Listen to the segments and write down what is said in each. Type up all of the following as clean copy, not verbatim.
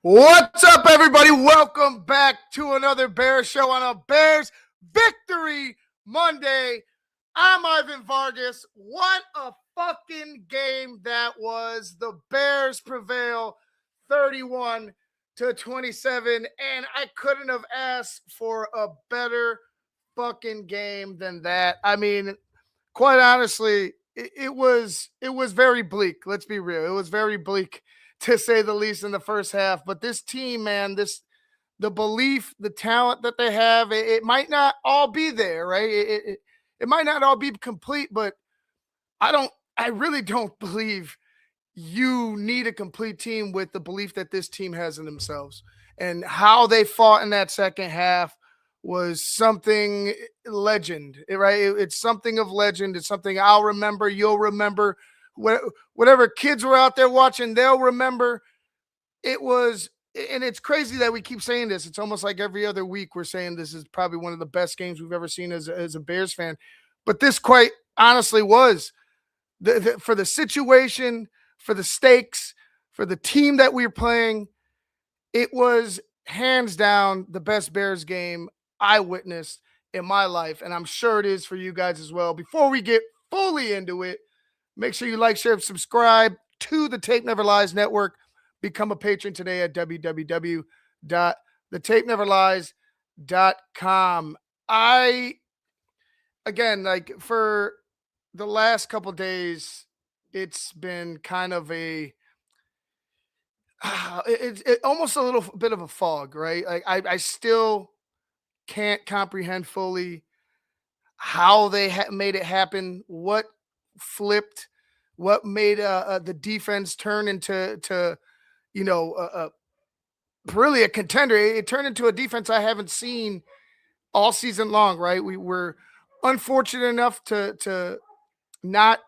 What's up, everybody? Welcome back to another Bears show on a Bears Victory Monday. I'm Ivan Vargas. What a fucking game that was. The Bears prevail 31-27, and I couldn't have asked for a better fucking game than that. I mean, quite honestly, it was very bleak. Let's be real. It was very bleak, to say the least, in the first half. But this team, man, the belief, the talent that they have, it might not all be there, right? It might not all be complete, but I really don't believe you need a complete team with the belief that this team has in themselves. And how they fought in that second half was something legend, right? It's something of legend. It's something I'll remember, you'll remember. Whatever kids were out there watching, they'll remember. It was, and it's crazy that we keep saying this. It's almost like every other week we're saying this is probably one of the best games we've ever seen as a Bears fan. But this quite honestly was, for the situation, for the stakes, for the team that we were playing, it was hands down the best Bears game I witnessed in my life. And I'm sure it is for you guys as well. Before we get fully into it, make sure you like, share, and subscribe to the Tape Never Lies Network. Become a patron today at www.thetapeneverlies.com. Again, like for the last couple days, it's been kind of it's almost a little bit of a fog, right? Like I still can't comprehend fully how they made it happen, what flipped, what made the defense turn into really a contender. It turned into a defense I haven't seen all season long, right? We were unfortunate enough to not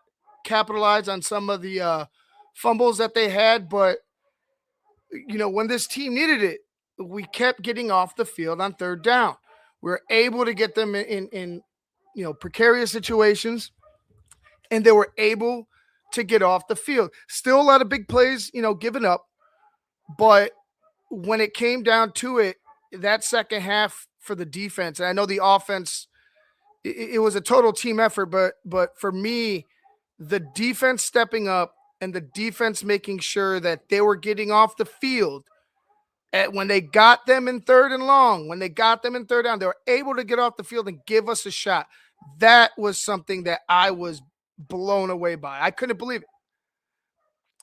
capitalize on some of the fumbles that they had, but when this team needed it, we kept getting off the field on third down. We were able to get them in precarious situations, and they were able to get off the field. Still a lot of big plays, given up. But when it came down to it, that second half for the defense, and I know the offense, it was a total team effort, but for me, the defense stepping up and the defense making sure that they were getting off the field when they got them in third and long, when they got them in third down, they were able to get off the field and give us a shot. That was something that I was blown away by. I couldn't believe it.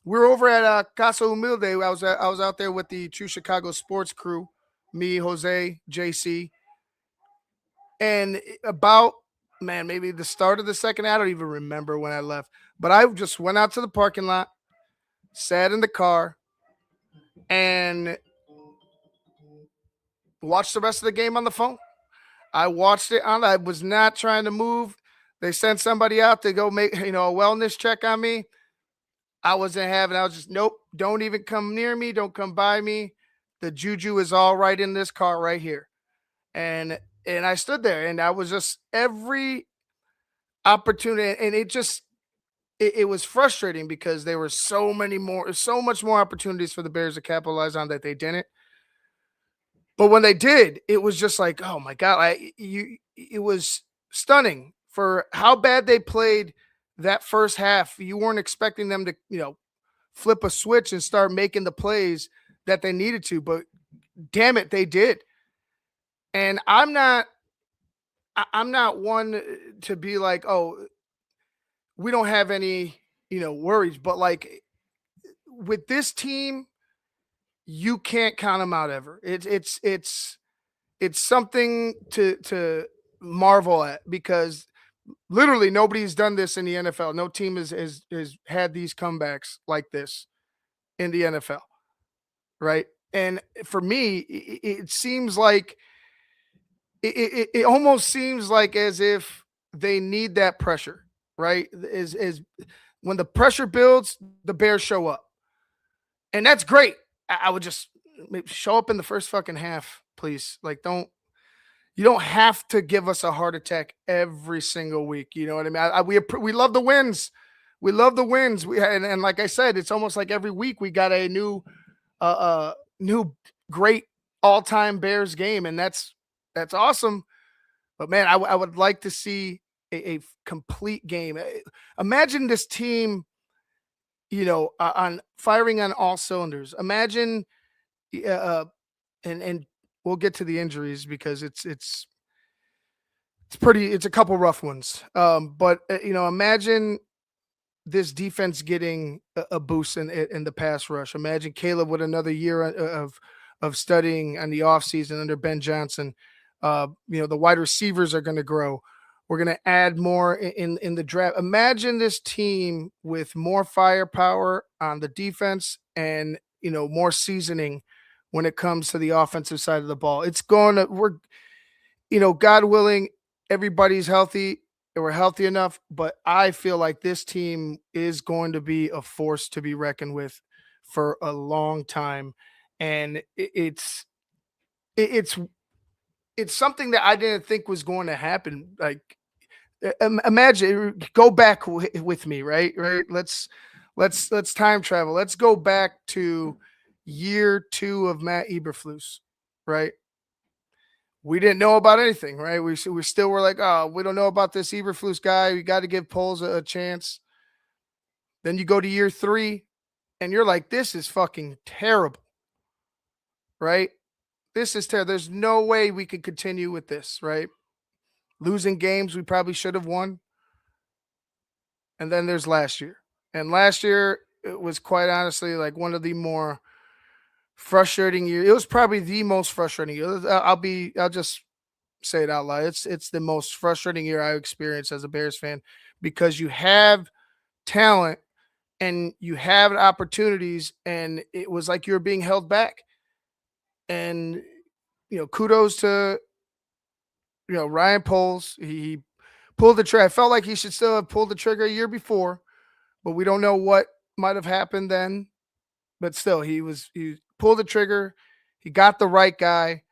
We were over at Casa Humilde. I was out there with the True Chicago Sports crew, me, Jose, JC, and about, maybe the start of the second. I don't even remember when I left, but I just went out to the parking lot, sat in the car, and watched the rest of the game on the phone. I watched it I was not trying to move. They sent somebody out to go make a wellness check on me. I wasn't having. I was just, nope, don't even come near me. Don't come by me. The juju is all right in this car right here. And I stood there, and I was just every opportunity. And it was frustrating because there were so much more opportunities for the Bears to capitalize on that they didn't. But when they did, it was just like, oh my God, it was stunning for how bad they played that first half. You weren't expecting them to, flip a switch and start making the plays that they needed to. But damn it, they did. And I'm not one to be like, oh, we don't have any, worries. But like with this team, you can't count them out ever. It's something to marvel at, because literally nobody's done this in the NFL. No team has had these comebacks like this in the NFL, right? And for me, it seems like it almost seems like as if they need that pressure, right? Is when the pressure builds, the Bears show up, and that's great. I would just show up in the first fucking half, please. Like, you don't have to give us a heart attack every single week. You know what I mean? We love the wins. We love the wins. And like I said, it's almost like every week we got a new great all time Bears game, and that's awesome. But man, I would like to see a complete game. Imagine this team, on firing on all cylinders. Imagine, and we'll get to the injuries because it's a couple rough ones. But imagine this defense getting a boost in the pass rush. Imagine Caleb with another year of studying on the offseason under Ben Johnson. The wide receivers are going to grow. We're going to add more in the draft. Imagine this team with more firepower on the defense and, more seasoning when it comes to the offensive side of the ball. God willing, everybody's healthy and we're healthy enough, but I feel like this team is going to be a force to be reckoned with for a long time. And it's something that I didn't think was going to happen. Like, imagine, go back with me, right? Let's time travel. Let's go back to year 2 of Matt Eberflus, right? We didn't know about anything, right? We still were like, oh, we don't know about this Eberflus guy. We got to give Poles a chance. Then you go to year 3, and you're like, this is fucking terrible, right? This is terrible. There's no way we could continue with this, right? Losing games we probably should have won. And then there's last year. And last year, it was quite honestly like one of the more frustrating years. It was probably the most frustrating year. I'll just say it out loud. It's the most frustrating year I experienced as a Bears fan, because you have talent and you have opportunities, and it was like you're being held back. And kudos to Ryan Poles. He pulled the trigger. I felt like he should still have pulled the trigger a year before, but we don't know what might have happened then. But still, he pulled the trigger. He got the right guy.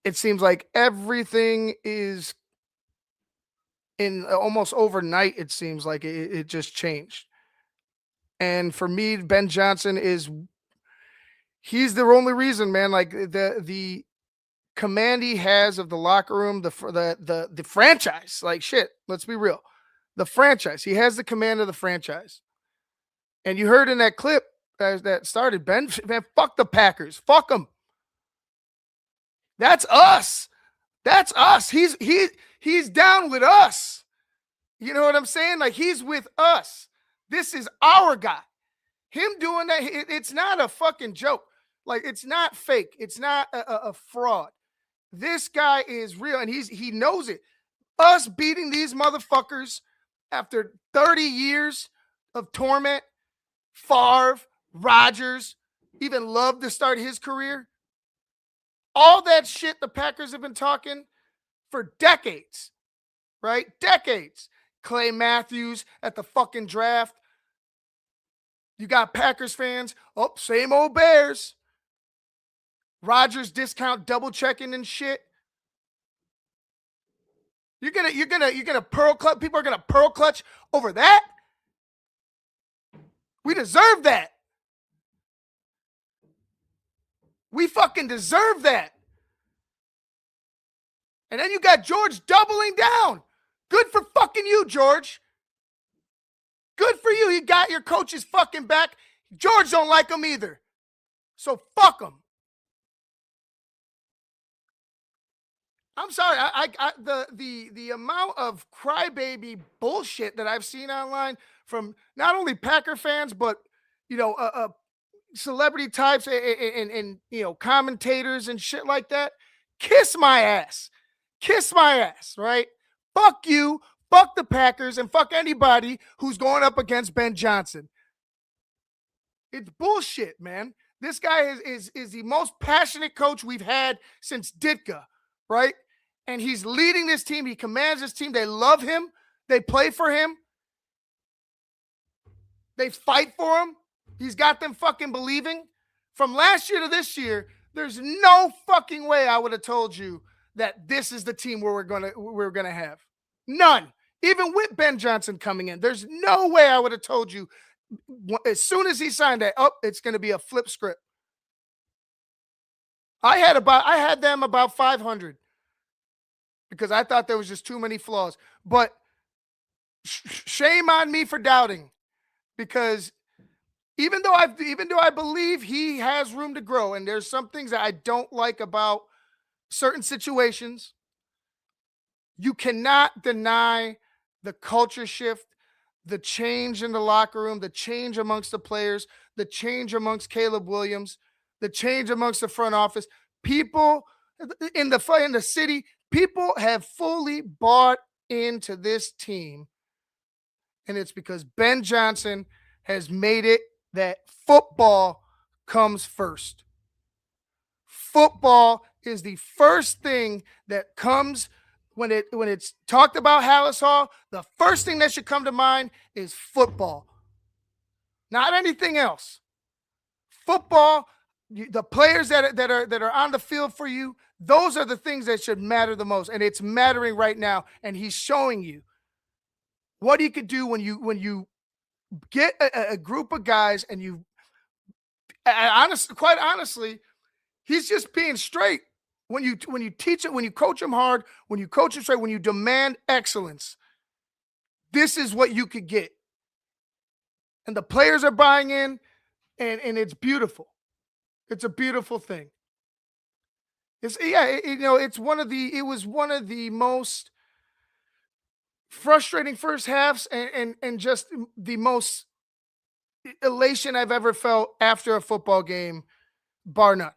It seems like everything is in almost overnight. It seems like it just changed. And for me, Ben Johnson he's the only reason, man. Like the command he has of the locker room, the franchise. Like, shit, let's be real. The franchise. He has the command of the franchise. And you heard in that clip that started, Ben, fuck the Packers. Fuck them. That's us. That's us. He's down with us. You know what I'm saying? Like, he's with us. This is our guy. Him doing that, it's not a fucking joke. Like, it's not fake. It's not a fraud. This guy is real, and he knows it. Us beating these motherfuckers after 30 years of torment, Favre, Rodgers, even Love to start his career. All that shit the Packers have been talking for decades, right? Decades. Clay Matthews at the fucking draft. You got Packers fans, oh, same old Bears. Rodgers discount double checking and shit. You're gonna pearl clutch. People are gonna pearl clutch over that. We deserve that. We fucking deserve that. And then you got George doubling down. Good for fucking you, George. Good for you. You got your coach's fucking back. George don't like him either. So fuck him. I'm sorry. The amount of crybaby bullshit that I've seen online from not only Packer fans but you know celebrity types and commentators and shit like that. Kiss my ass. Kiss my ass. Right? Fuck you. Fuck the Packers and fuck anybody who's going up against Ben Johnson. It's bullshit, man. This guy is the most passionate coach we've had since Ditka, right? And he's leading this team. He commands this team. They love him. They play for him. They fight for him. He's got them fucking believing. From last year to this year, there's no fucking way I would have told you that this is the team where we're gonna have. None. Even with Ben Johnson coming in, there's no way I would have told you as soon as he signed that, it's going to be a flip script. I had them about 500 because I thought there was just too many flaws. But shame on me for doubting, because even though I believe he has room to grow, and there's some things that I don't like about certain situations, you cannot deny the culture shift, the change in the locker room, the change amongst the players, the change amongst Caleb Williams, the change amongst the front office. People in the city, people have fully bought into this team. And it's because Ben Johnson has made it that football comes first. Football is the first thing that comes when it's talked about Hallis Hall. The first thing that should come to mind is football, not anything else. Football, the players that are on the field for you, those are the things that should matter the most, and it's mattering right now. And he's showing you what he could do when you get a group of guys and you, quite honestly, he's just being straight. When you teach it, when you coach them hard, when you coach them straight, when you demand excellence, this is what you could get. And the players are buying in, and it's beautiful. It's a beautiful thing. It was one of the most frustrating first halves and just the most elation I've ever felt after a football game, bar none.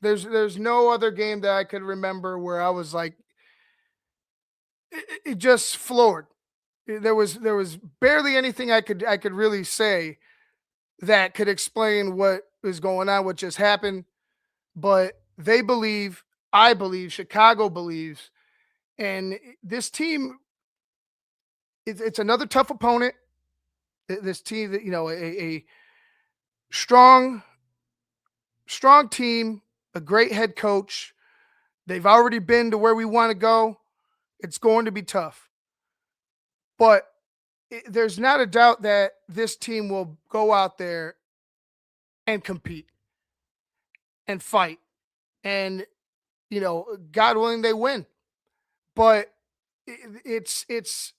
There's no other game that I could remember where I was like, it just floored. There was barely anything I could really say that could explain what is going on, what just happened. But they believe, I believe, Chicago believes, and this team, it's another tough opponent. This team, that a strong team, a great head coach. They've already been to where we want to go. It's going to be tough. But there's not a doubt that this team will go out there and compete and fight. And, God willing, they win. But it's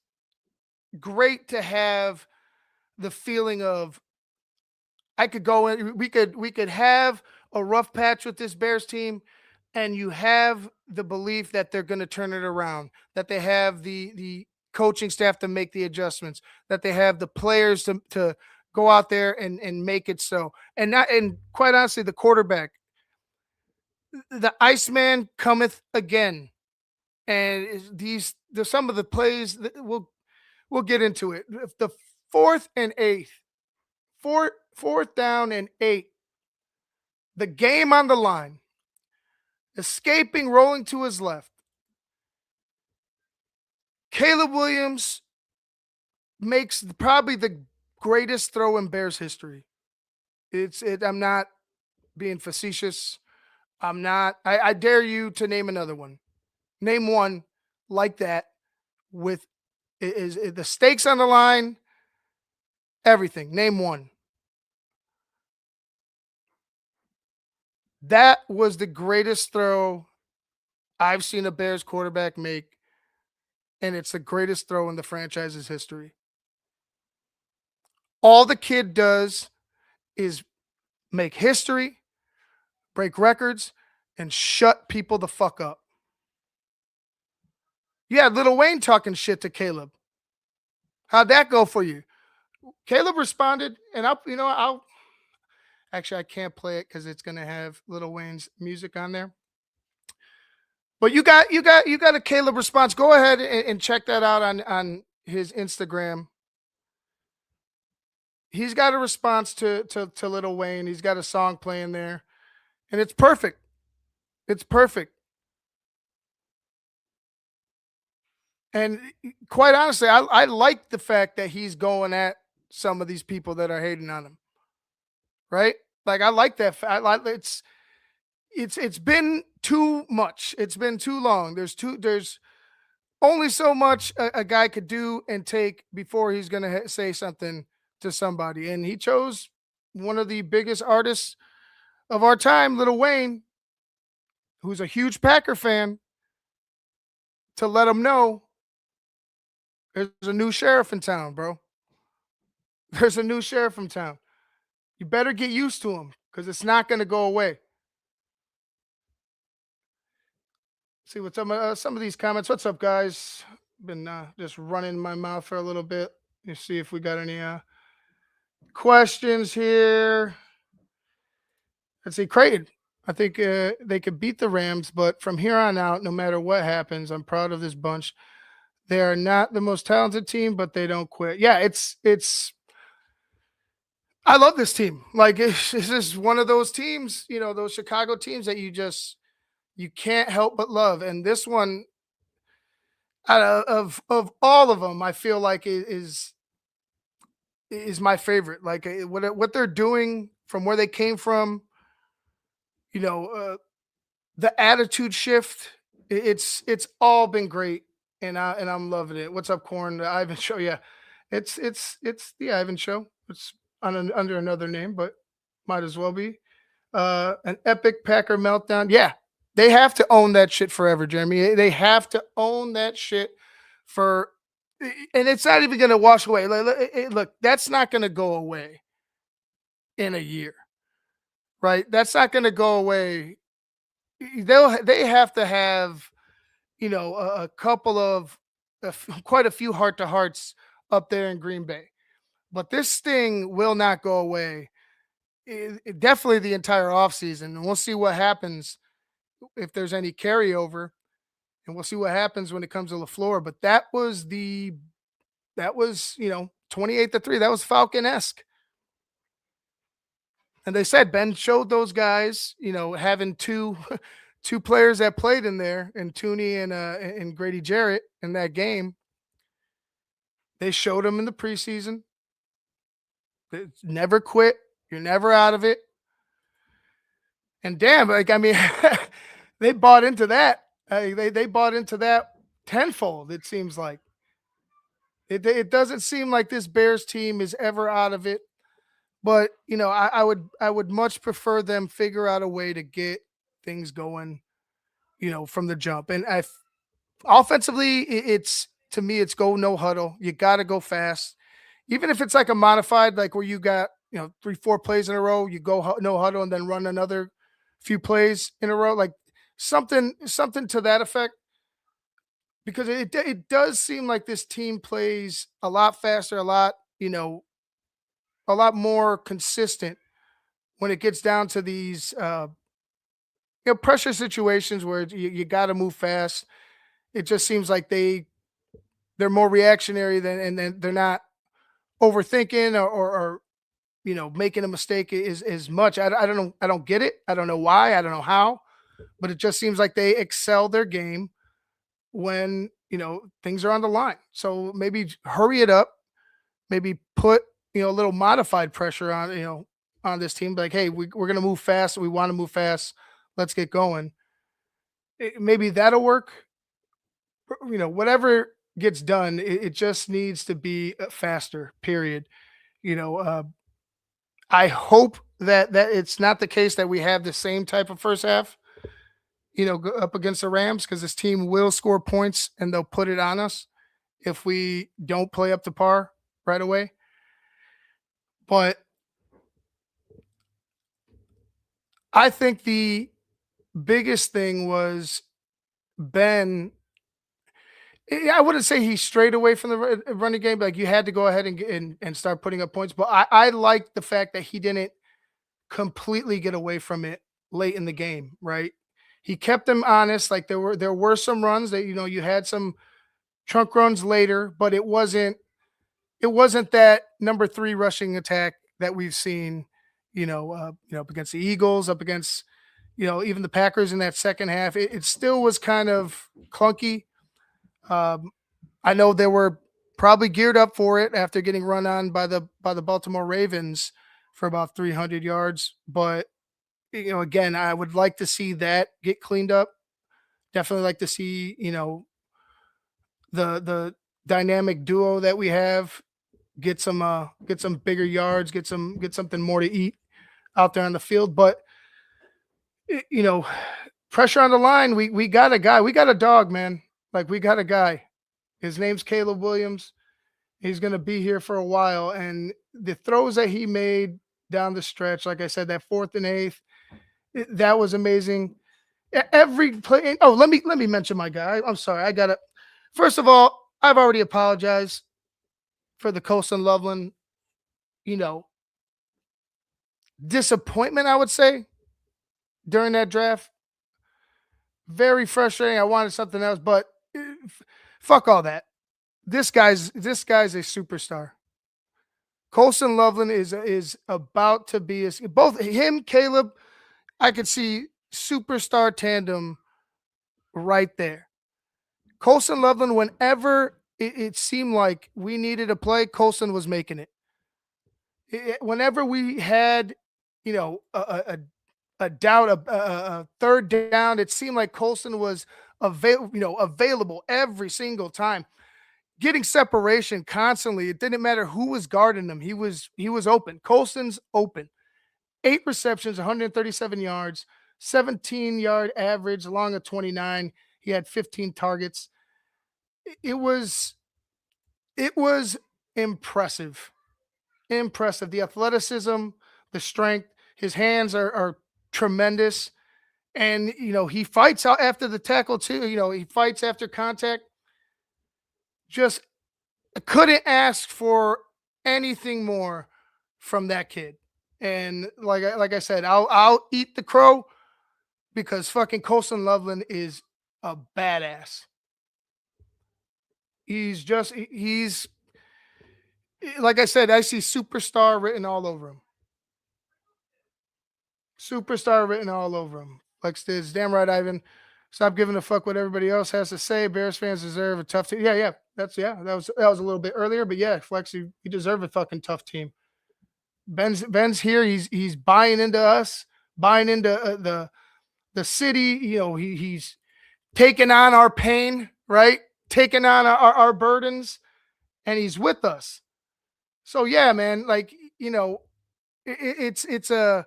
great to have the feeling of, I could go in, we could have a rough patch with this Bears team, and you have the belief that they're going to turn it around, that they have the coaching staff to make the adjustments, that they have the players to go out there and make it so. And quite honestly, the quarterback, the Iceman cometh again. And some of the plays that we'll get into it. The 4th and 8, fourth down and 8, the game on the line, escaping, rolling to his left. Caleb Williams makes probably the greatest throw in Bears history. I'm not being facetious. I dare you to name another one. Name one like that with is the stakes on the line, everything. Name one. That was the greatest throw I've seen a Bears quarterback make, and it's the greatest throw in the franchise's history. All the kid does is make history, break records, and shut people the fuck up. You had Lil Wayne talking shit to Caleb. How'd that go for you? Caleb responded, and I'll actually I can't play it because it's gonna have Lil Wayne's music on there. But you got a Caleb response. Go ahead and check that out on his Instagram. He's got a response to Lil Wayne. He's got a song playing there, and it's perfect. It's perfect. And quite honestly, I like the fact that he's going at some of these people that are hating on him. Right? Like I like that. I like it's been too much. It's been too long. There's only so much a guy could do and take before he's gonna say something to somebody. And he chose one of the biggest artists of our time, Lil Wayne, who's a huge Packer fan, to let him know there's a new sheriff in town, bro. There's a new sheriff in town. You better get used to him because it's not going to go away. See what's some of these comments. What's up, guys? Been just running my mouth for a little bit. Let's see if we got any questions here. Let's see, Creighton. I think they could beat the Rams, but from here on out, no matter what happens, I'm proud of this bunch. They are not the most talented team, but they don't quit. Yeah, it's. I love this team. Like this is one of those teams, those Chicago teams that you can't help but love. And this one, out of all of them, I feel like is my favorite. Like what they're doing from where they came from, you know, uh, the attitude shift. It's all been great, and I'm loving it. What's up, Corn? The Ivan Show. Yeah, it's the Ivan Show. It's under another name, but might as well be. An epic Packer meltdown. Yeah, they have to own that shit forever, Jeremy. They have to own that shit for, and it's not even going to wash away. Look, that's not going to go away in a year, right? That's not going to go away. They have to have a couple of quite a few heart to hearts up there in Green Bay, but this thing will not go away. Definitely the entire offseason, and we'll see what happens if there's any carryover, and we'll see what happens when it comes to LaFleur. But that was 28-3. That was Falcon-esque. And they said Ben showed those guys, having two two players that played in there, and Tooney and Grady Jarrett in that game. They showed them in the preseason. Never quit. You're never out of it. And damn, like I mean, they bought into that. They bought into that tenfold. It seems like it doesn't seem like this Bears team is ever out of it. But I would much prefer them figure out a way to get things going, from the jump. And offensively, it's to me, it's go no huddle. You got to go fast, even if it's like a modified, like where you got 3-4 plays in a row, you go no huddle and then run another few plays in a row, like something to that effect. Because it does seem like this team plays a lot faster, a lot more consistent when it gets down to these pressure situations where you got to move fast. It just seems like they're more reactionary than, and then they're not overthinking or making a mistake is as much. I don't know. I don't get it. I don't know why. I don't know how, but it just seems like they excel their game when things are on the line. So maybe hurry it up. Maybe put a little modified pressure on on this team. Like, hey, we're gonna move fast. We want to move fast. Let's get going. Maybe that'll work. Whatever gets done, it just needs to be faster. Period. You know, uh, I hope that it's not the case that we have the same type of first half. Up against the Rams, because this team will score points and they'll put it on us if we don't play up to par right away. But I think the biggest thing was Ben. I wouldn't say he strayed away from the running game. Like you had to go ahead and start putting up points. But I like the fact that he didn't completely get away from it late in the game. Right. He kept them honest. Like there were some runs that you had some trunk runs later, but it wasn't that number three rushing attack that we've seen. Up against the Eagles, up against even the Packers in that second half. It still was kind of clunky. Um, I know they were probably geared up for it after getting run on by the Baltimore Ravens for about 300 yards. But again, I would like to see that get cleaned up. Definitely like to see the dynamic duo that we have get some bigger yards, get something more to eat out there on the field. But y- you know, pressure on the line. We got a guy. We got a dog, man. Like we got a guy. His name's Caleb Williams. He's going to be here for a while. And the throws that he made down the stretch, like I said, that fourth and eighth, that was amazing. Every play. Oh, let me mention my guy. I'm sorry. I got to. First of all, I've already apologized for the Colston Loveland, you know, disappointment. I would say during that draft, very frustrating. I wanted something else, but fuck all that. This guy's a superstar. Colston Loveland is about to be both him, Caleb. I could see superstar tandem right there. Colston Loveland, whenever it seemed like we needed a play, Colston was making it. Whenever we had, a doubt, a third down, it seemed like Colston was available every single time, getting separation constantly. It didn't matter who was guarding him; he was open. Colston's open. 8 receptions, 137 yards, 17-yard average, along a 29. He had 15 targets. It was impressive. Impressive. The athleticism, the strength, his hands are tremendous. And he fights out after the tackle too. He fights after contact. Just couldn't ask for anything more from that kid. And like I said, I'll eat the crow because fucking Colson Loveland is a badass. He's like I said, I see superstar written all over him. Superstar written all over him. Flex this. Damn right, Ivan. Stop giving a fuck what everybody else has to say. Bears fans deserve a tough team. Yeah, yeah. That was a little bit earlier, but yeah, Flex, you deserve a fucking tough team. Ben's here. He's buying into us, buying into the city. He's taking on our pain, right? Taking on our burdens, and he's with us. So yeah, man. Like it's a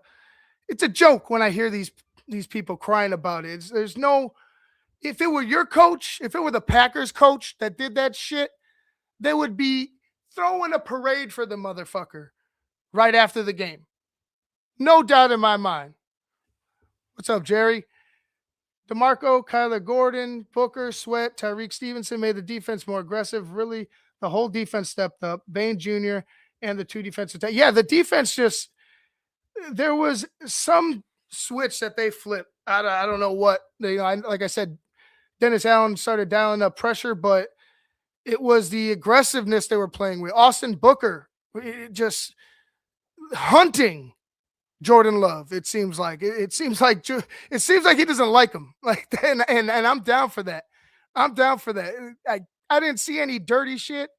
joke when I hear these people crying about it. There's no. If it were your coach, if it were the Packers coach that did that shit, they would be throwing a parade for the motherfucker right after the game. No doubt in my mind. What's up, Jerry? DeMarco, Kyler Gordon, Booker, Sweat, Tyreek Stevenson made the defense more aggressive. Really, the whole defense stepped up. Bain Jr. and the two defensive. Yeah, the defense just there was some switch that they flipped. I don't know what. Like I said, Dennis Allen started dialing up pressure, but it was the aggressiveness they were playing with. Austin Booker just hunting Jordan Love. It seems like it seems like he doesn't like him. Like and I'm down for that. I'm down for that. I didn't see any dirty shit,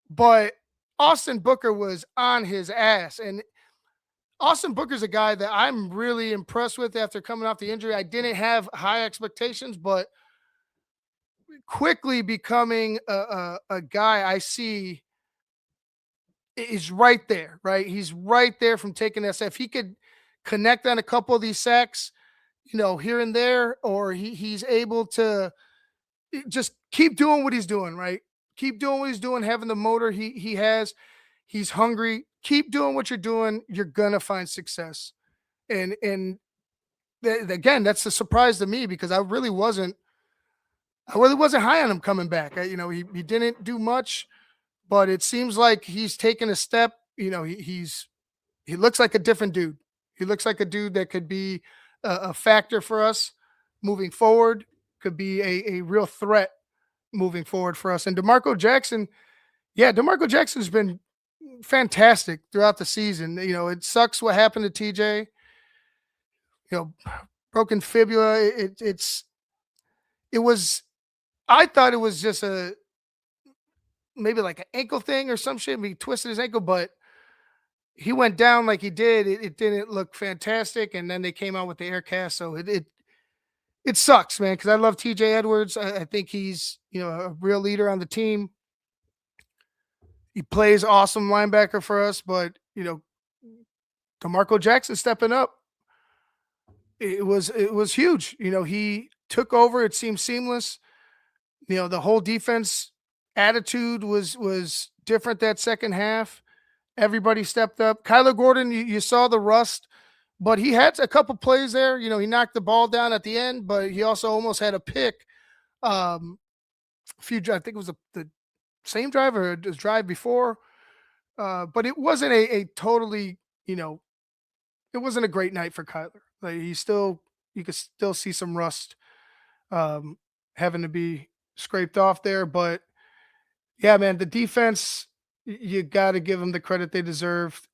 but Austin Booker was on his ass. And Austin Booker's a guy that I'm really impressed with after coming off the injury. I didn't have high expectations, but quickly becoming a guy I see is right there, right? He's right there from taking this. If he could connect on a couple of these sacks, here and there, or he's able to just keep doing what he's doing, right? Keep doing what he's doing, having the motor he has. He's hungry. Keep doing what you're doing. You're gonna find success. And again, that's a surprise to me because I really wasn't I really wasn't high on him coming back. He didn't do much, but it seems like he's taken a step. He looks like a different dude. He looks like a dude that could be a factor for us moving forward. Could be a real threat moving forward for us. And Demarco Jackson, yeah, Demarco Jackson's been fantastic throughout the season. It sucks what happened to TJ. You know, broken fibula. It was. I thought it was just maybe like an ankle thing or some shit. He twisted his ankle, but he went down like he did. It didn't look fantastic, and then they came out with the air cast. So it sucks, man. Because I love TJ Edwards. I think he's a real leader on the team. He plays awesome linebacker for us, but DeMarco Jackson stepping up. It was huge. He took over. It seemed seamless. The whole defense attitude was different that second half. Everybody stepped up. Kyler Gordon, you saw the rust, but he had a couple plays there. He knocked the ball down at the end, but he also almost had a pick. A few, I think it was the same drive or the drive before, but it wasn't a totally, it wasn't a great night for Kyler. Like you could still see some rust having to be scraped off there, but yeah, man, the defense, you got to give them the credit they deserve.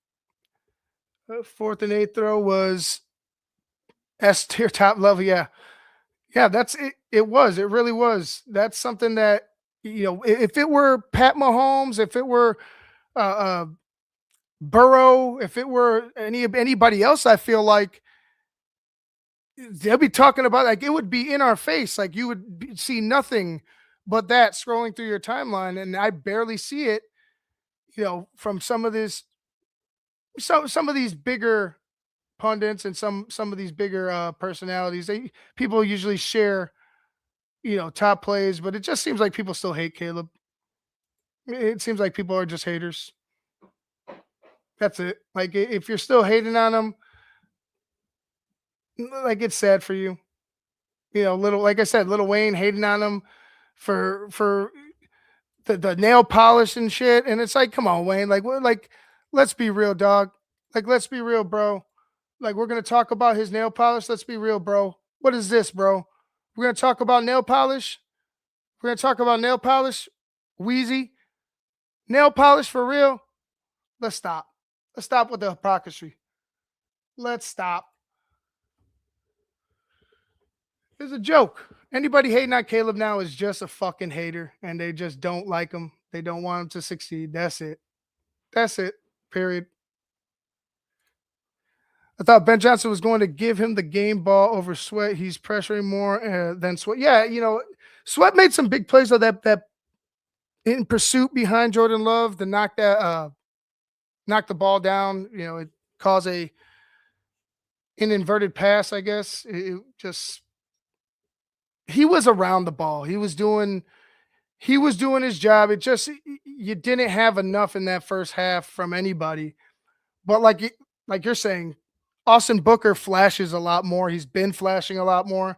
Fourth and eighth throw was S tier top level. Yeah. Yeah, that's it. It was. It really was. That's something that, if it were Pat Mahomes, if it were Burrow, if it were anybody else, I feel like they'll be talking about, like, it would be in our face. Like, you would see nothing but that scrolling through your timeline. And I barely see it, from some of some of these bigger pundits and some of these bigger personalities. People usually share, top plays, but it just seems like people still hate Caleb. It seems like people are just haters. That's it. Like, if you're still hating on him, like, it's sad for you. Little, like I said, Little Wayne hating on him for the nail polish and shit. And it's like, come on, Wayne. Like, let's be real, dog. Like, let's be real, bro. Like, we're gonna talk about his nail polish. Let's be real, bro. What is this, bro? We're gonna talk about nail polish. We're gonna talk about nail polish. Wheezy, nail polish for real. Let's stop. Let's stop with the hypocrisy. Let's stop. It's a joke. Anybody hating on Caleb now is just a fucking hater, and they just don't like him. They don't want him to succeed. That's it. That's it. Period. I thought Ben Johnson was going to give him the game ball over Sweat. He's pressuring more than Sweat. Yeah, Sweat made some big plays of that in pursuit behind Jordan Love to knock the ball down. It caused an inverted pass, I guess. He was around the ball. He was doing his job. It just, you didn't have enough in that first half from anybody. But like you're saying, Austin Booker flashes a lot more. He's been flashing a lot more.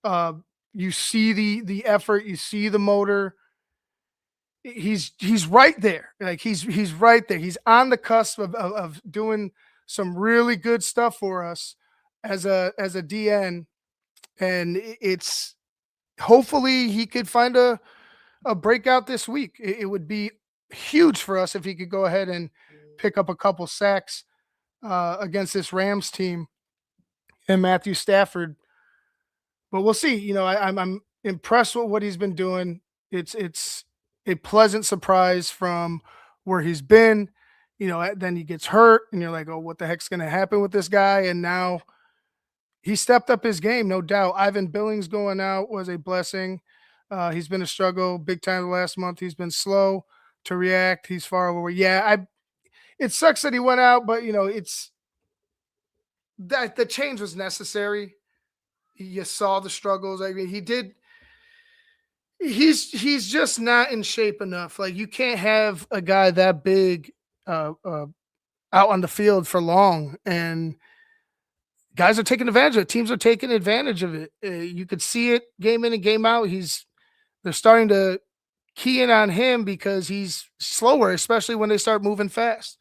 You see the effort, you see the motor. He's right there. Like, he's right there. He's on the cusp of doing some really good stuff for us as a DN. And it's, hopefully he could find a breakout this week. It would be huge for us if he could go ahead and pick up a couple sacks against this Rams team and Matthew Stafford. But we'll see. I'm impressed with what he's been doing. It's a pleasant surprise from where he's been. Then he gets hurt, and you're like, oh, what the heck's going to happen with this guy? And now he stepped up his game, no doubt. Ivan Billings going out was a blessing. He's been a struggle big time the last month. He's been slow to react. He's far over. Yeah, it sucks that he went out, but it's that the change was necessary. You saw the struggles. I mean, he did. He's just not in shape enough. Like, you can't have a guy that big out on the field for long, and guys are taking advantage of it. Teams are taking advantage of it. You could see it game in and game out. He's They're starting to key in on him because he's slower, especially when they start moving fast.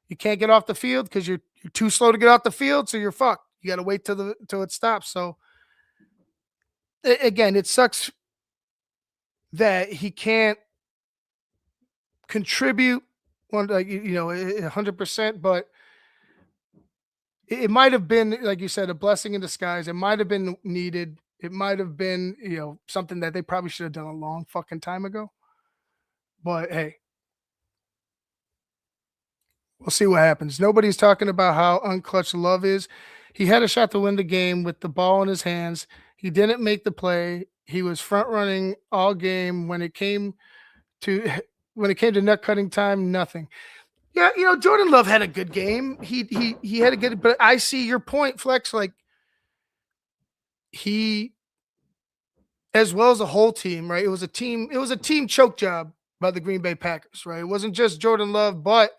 You can't get off the field because you're too slow to get off the field, so you're fucked. You got to wait till it stops. So again, it sucks that he can't contribute 100%, but it might have been, like you said, a blessing in disguise. It might have been needed. It might have been, something that they probably should have done a long fucking time ago. But hey, we'll see what happens. Nobody's talking about how unclutch Love is. He had a shot to win the game with the ball in his hands. He didn't make the play. He was front running all game. To when it came to nut cutting time, nothing. Yeah, Jordan Love had a good game. He had a good, but I see your point, Flex. Like he, as well as the whole team, right? It was a team choke job by the Green Bay Packers, right? It wasn't just Jordan Love, but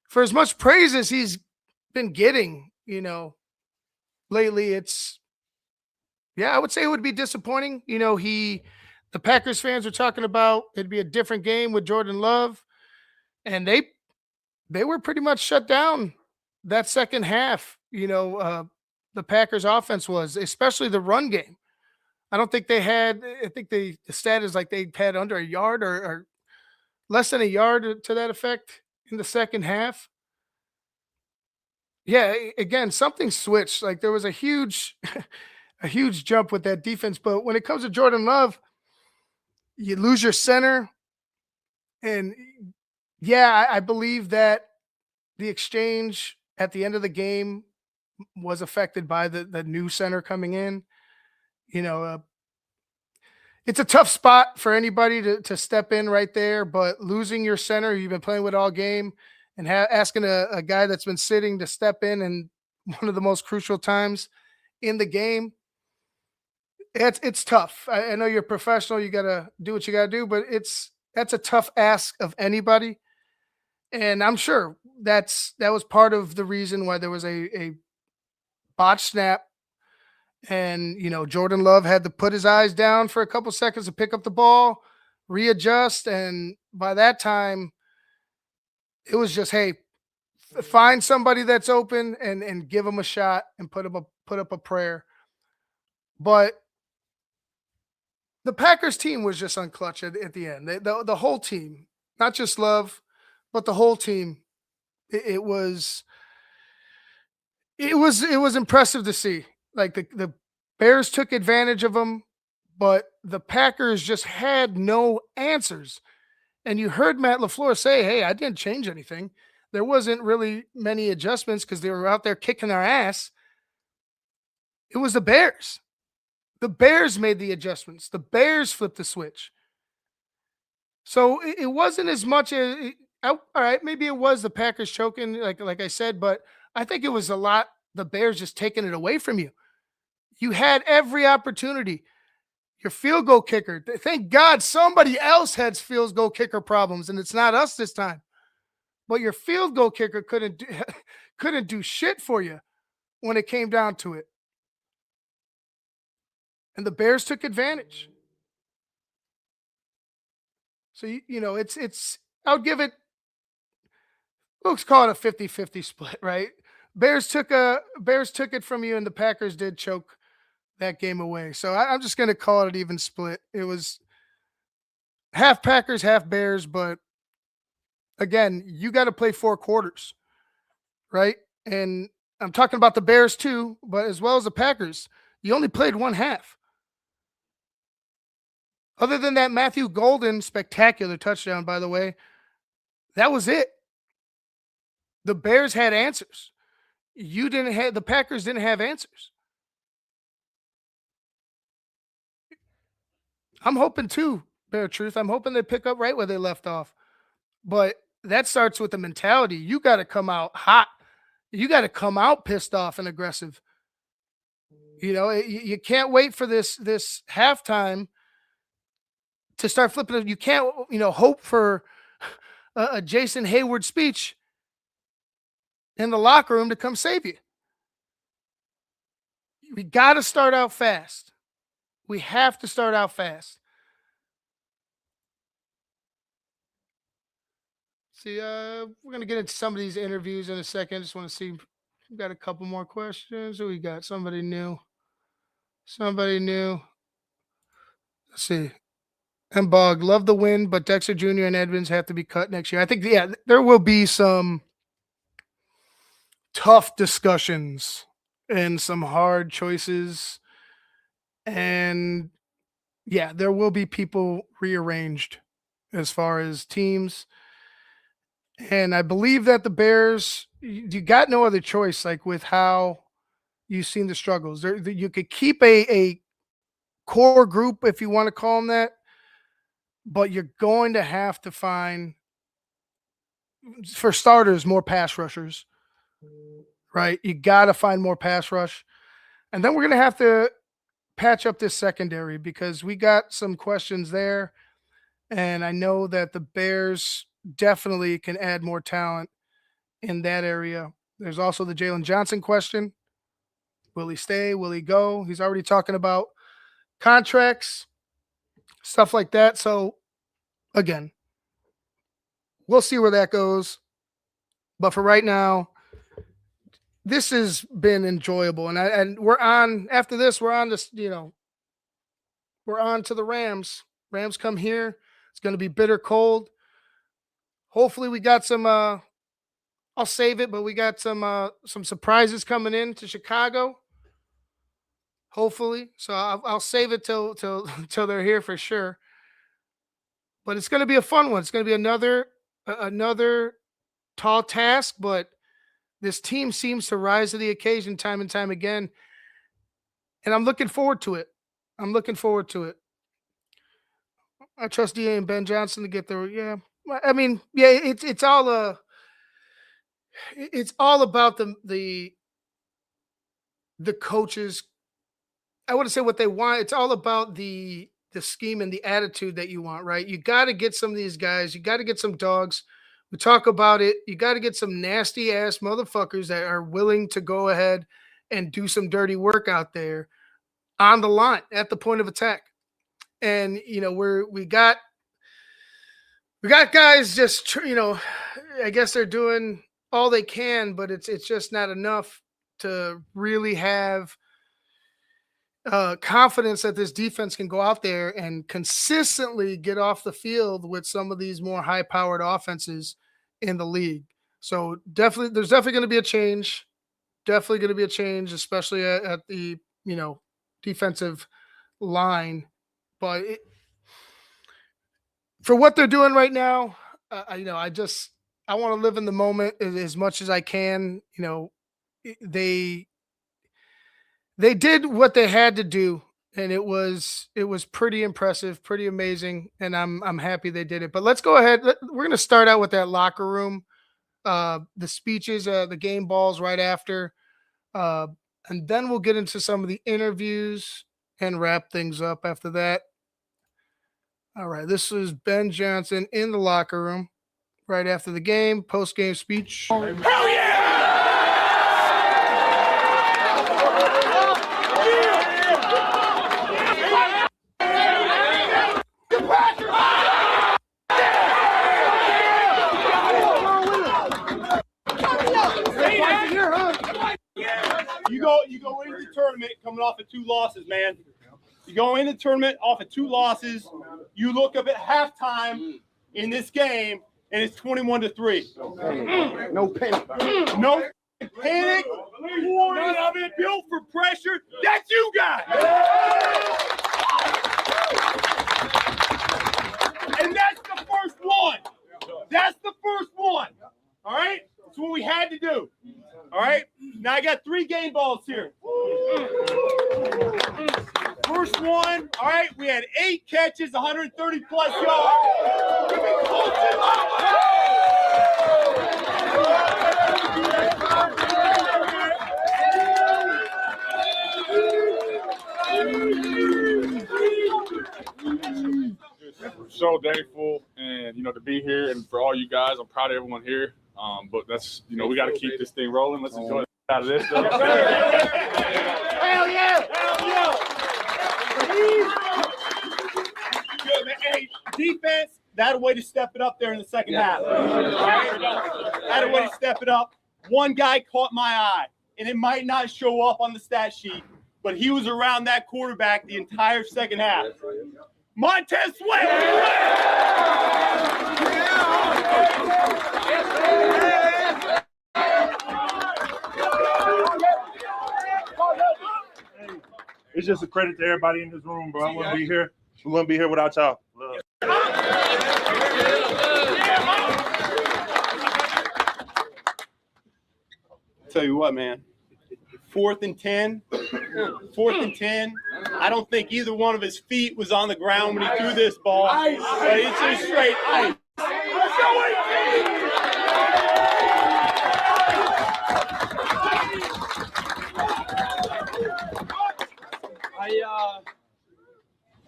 for as much praise as he's been getting, lately, I would say it would be disappointing. The Packers fans are talking about it'd be a different game with Jordan Love, and they were pretty much shut down that second half. The Packers offense was, especially the run game. I don't think they had. I think the stat is like they had under a yard or less than a yard to that effect in the second half. Yeah, again, something switched. Like there was a huge, a huge jump with that defense. But when it comes to Jordan Love, you lose your center, and yeah, I believe that the exchange at the end of the game was affected by the new center coming in. You know, uh, it's a tough spot for anybody to step in right there, but losing your center you've been playing with all game and asking a guy that's been sitting to step in and one of the most crucial times in the game, it's tough. I know you're professional, you gotta do what you gotta do, but that's a tough ask of anybody. And I'm sure that was part of the reason why there was a botch snap. And Jordan Love had to put his eyes down for a couple seconds to pick up the ball, readjust, and by that time, it was just, hey, find somebody that's open and give them a shot and put up a prayer. But the Packers team was just unclutch at the end. The whole team, not just Love, but the whole team. It was it was impressive to see. Like the Bears took advantage of them, but the Packers just had no answers. And you heard Matt LaFleur say, "Hey, I didn't change anything. There wasn't really many adjustments because they were out there kicking our ass." It was the Bears. The Bears made the adjustments. The Bears flipped the switch. So it wasn't as much as all right. Maybe it was the Packers choking, like I said, but I think it was a lot the Bears just taking it away from you. You had every opportunity. Your field goal kicker. Thank God somebody else had field goal kicker problems, and it's not us this time. But your field goal kicker couldn't do shit for you when it came down to it. And the Bears took advantage. So it's I would give it, let's call it a 50-50 split, right? Bears took it from you, and the Packers did choke that game away. So I'm just gonna call it an even split. It was half Packers, half Bears, but again, you got to play four quarters, right? And I'm talking about the Bears too, but as well as the Packers, you only played one half. Other than that Matthew Golden spectacular touchdown, by the way, that was it. The Bears had answers. You didn't have, the Packers didn't have answers. I'm hoping too, Bear Truth. I'm hoping they pick up right where they left off. But that starts with the mentality. You got to come out hot. You got to come out pissed off and aggressive. You can't wait for this halftime to start flipping it. You can't, hope for a Jason Hayward speech in the locker room to come save you. We got to start out fast. We have to start out fast. See, we're gonna get into some of these interviews in a second. Just want to see. We got a couple more questions. Who we got? Somebody new. Somebody new. Let's see. And Bug, love the win, but Dexter Jr. and Edmonds have to be cut next year. I think, yeah, there will be some tough discussions and some hard choices. And yeah, there will be people rearranged as far as teams. And I believe that the Bears, you got no other choice, like with how you've seen the struggles. You could keep a core group, if you want to call them that, but you're going to have to find, for starters, more pass rushers, right? You got to find more pass rush. And then we're going to have to patch up this secondary because we got some questions there. And I know that the Bears definitely can add more talent in that area. There's also the Jalen Johnson question. Will he stay? Will he go? He's already talking about contracts, stuff like that. So, again, we'll see where that goes. But for right now, this has been enjoyable. And we're on, after this, we're on this, we're on to the Rams. Rams come here. It's going to be bitter cold. Hopefully we got some, I'll save it, but we got some surprises coming in to Chicago. Hopefully. So I'll save it till they're here for sure. But it's going to be a fun one. It's going to be another tall task, but this team seems to rise to the occasion time and time again. And I'm looking forward to it. I trust DA and Ben Johnson to get there. Yeah. I mean, yeah, it's all about the coaches. I wouldn't say what they want. It's all about the scheme and the attitude that you want, right? You got to get some of these guys. You got to get some dogs. We talk about it. You got to get some nasty ass motherfuckers that are willing to go ahead and do some dirty work out there on the line at the point of attack. And we got guys just I guess they're doing all they can, but it's just not enough to really have confidence that this defense can go out there and consistently get off the field with some of these more high-powered offenses in the league. So there's definitely going to be a change. Especially at the defensive line. But for what they're doing right now, I want to live in the moment as much as I can. They did what they had to do, and it was pretty impressive, pretty amazing, and I'm happy they did it. But let's go ahead. We're going to start out with that locker room, the speeches, the game balls right after, and then we'll get into some of the interviews and wrap things up after that. All right, this is Ben Johnson in the locker room right after the game, post-game speech. Hell yeah! You go into the tournament coming off of 2 losses, man. You go into the tournament off of 2 losses. You look up at halftime in this game, and it's 21-3. No panic. No panic. None of it built for pressure. That's you guys. And that's the first one. All right? That's what we had to do. All right? Now I got 3 game balls here. First one, all right, we had 8 catches, 130-plus yards. We're so thankful, and to be here, and for all you guys, I'm proud of everyone here. But that's we got to keep this thing rolling. Let's enjoy the out of this stuff. Hell yeah! Hell yeah! Good, man. Hey, defense, That a way to step it up there in the second half. That a way to step it up. One guy caught my eye, and it might not show up on the stat sheet, but he was around that quarterback the entire second half. Montez Sweat! It's just a credit to everybody in this room, bro. I wouldn't be here. We wouldn't be here without y'all. Love. Tell you what, man. 4th and 10. I don't think either one of his feet was on the ground when he threw this ball. But it's just straight ice.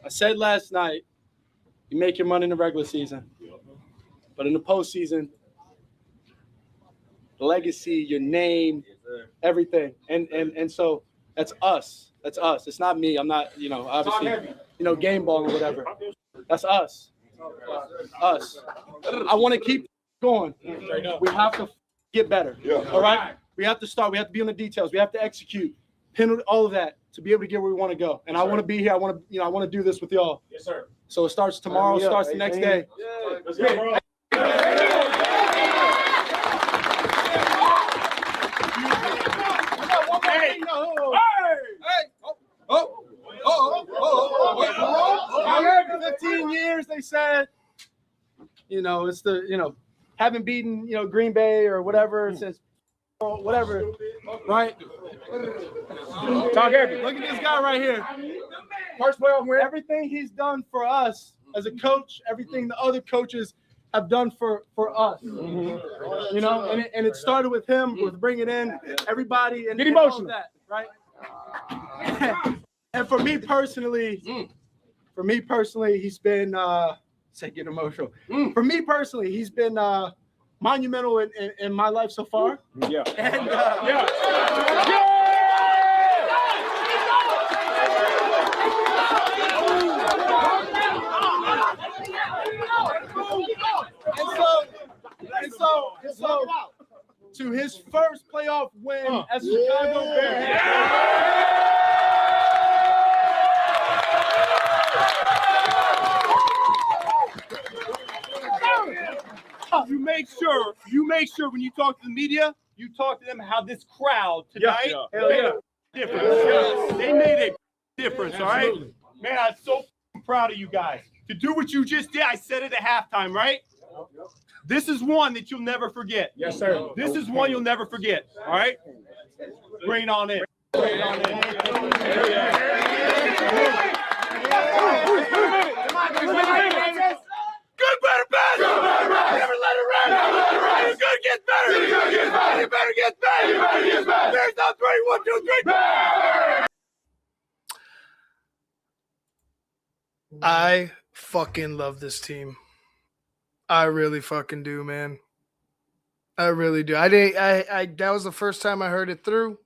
I said last night, you make your money in the regular season, but in the postseason, the legacy, your name, everything, and so that's us. That's us. It's not me. I'm not, obviously, game ball or whatever. That's us. Us. I want to keep going. We have to get better. All right. We have to start. We have to be on the details. We have to execute, pin all of that to be able to get where we want to go. And I want to be here. I want to do this with y'all. Yes, sir. So it starts tomorrow. Starts the next day. Let's go, bro. Hey! 15 years, they said. It's haven't beaten, Green Bay or whatever since whatever, right? Talk heavy. Look at this guy right here. First playoff win. Everything he's done for us as a coach, everything the other coaches have done for us. And it started with him, with bringing in everybody and, Get and all emotional. of that, right? And for me personally, he's been get emotional. For me personally, he's been monumental in my life so far. Yeah. And And so to his first playoff win as a Chicago Bear. You make sure when you talk to the media, you talk to them how this crowd tonight made a difference. They made a difference, all right? Man, I'm so proud of you guys. To do what you just did, I said it at halftime, right? This is one that you'll never forget. Yes, sir. This is one you'll never forget, all right? Bring it on in. Bring it on in. Good, better, bad. Never let it rest. Good gets better. It better get better. There's no 3, 1, 2, 3. I fucking love this team. I really fucking do, man. I really do. That was the first time I heard it through.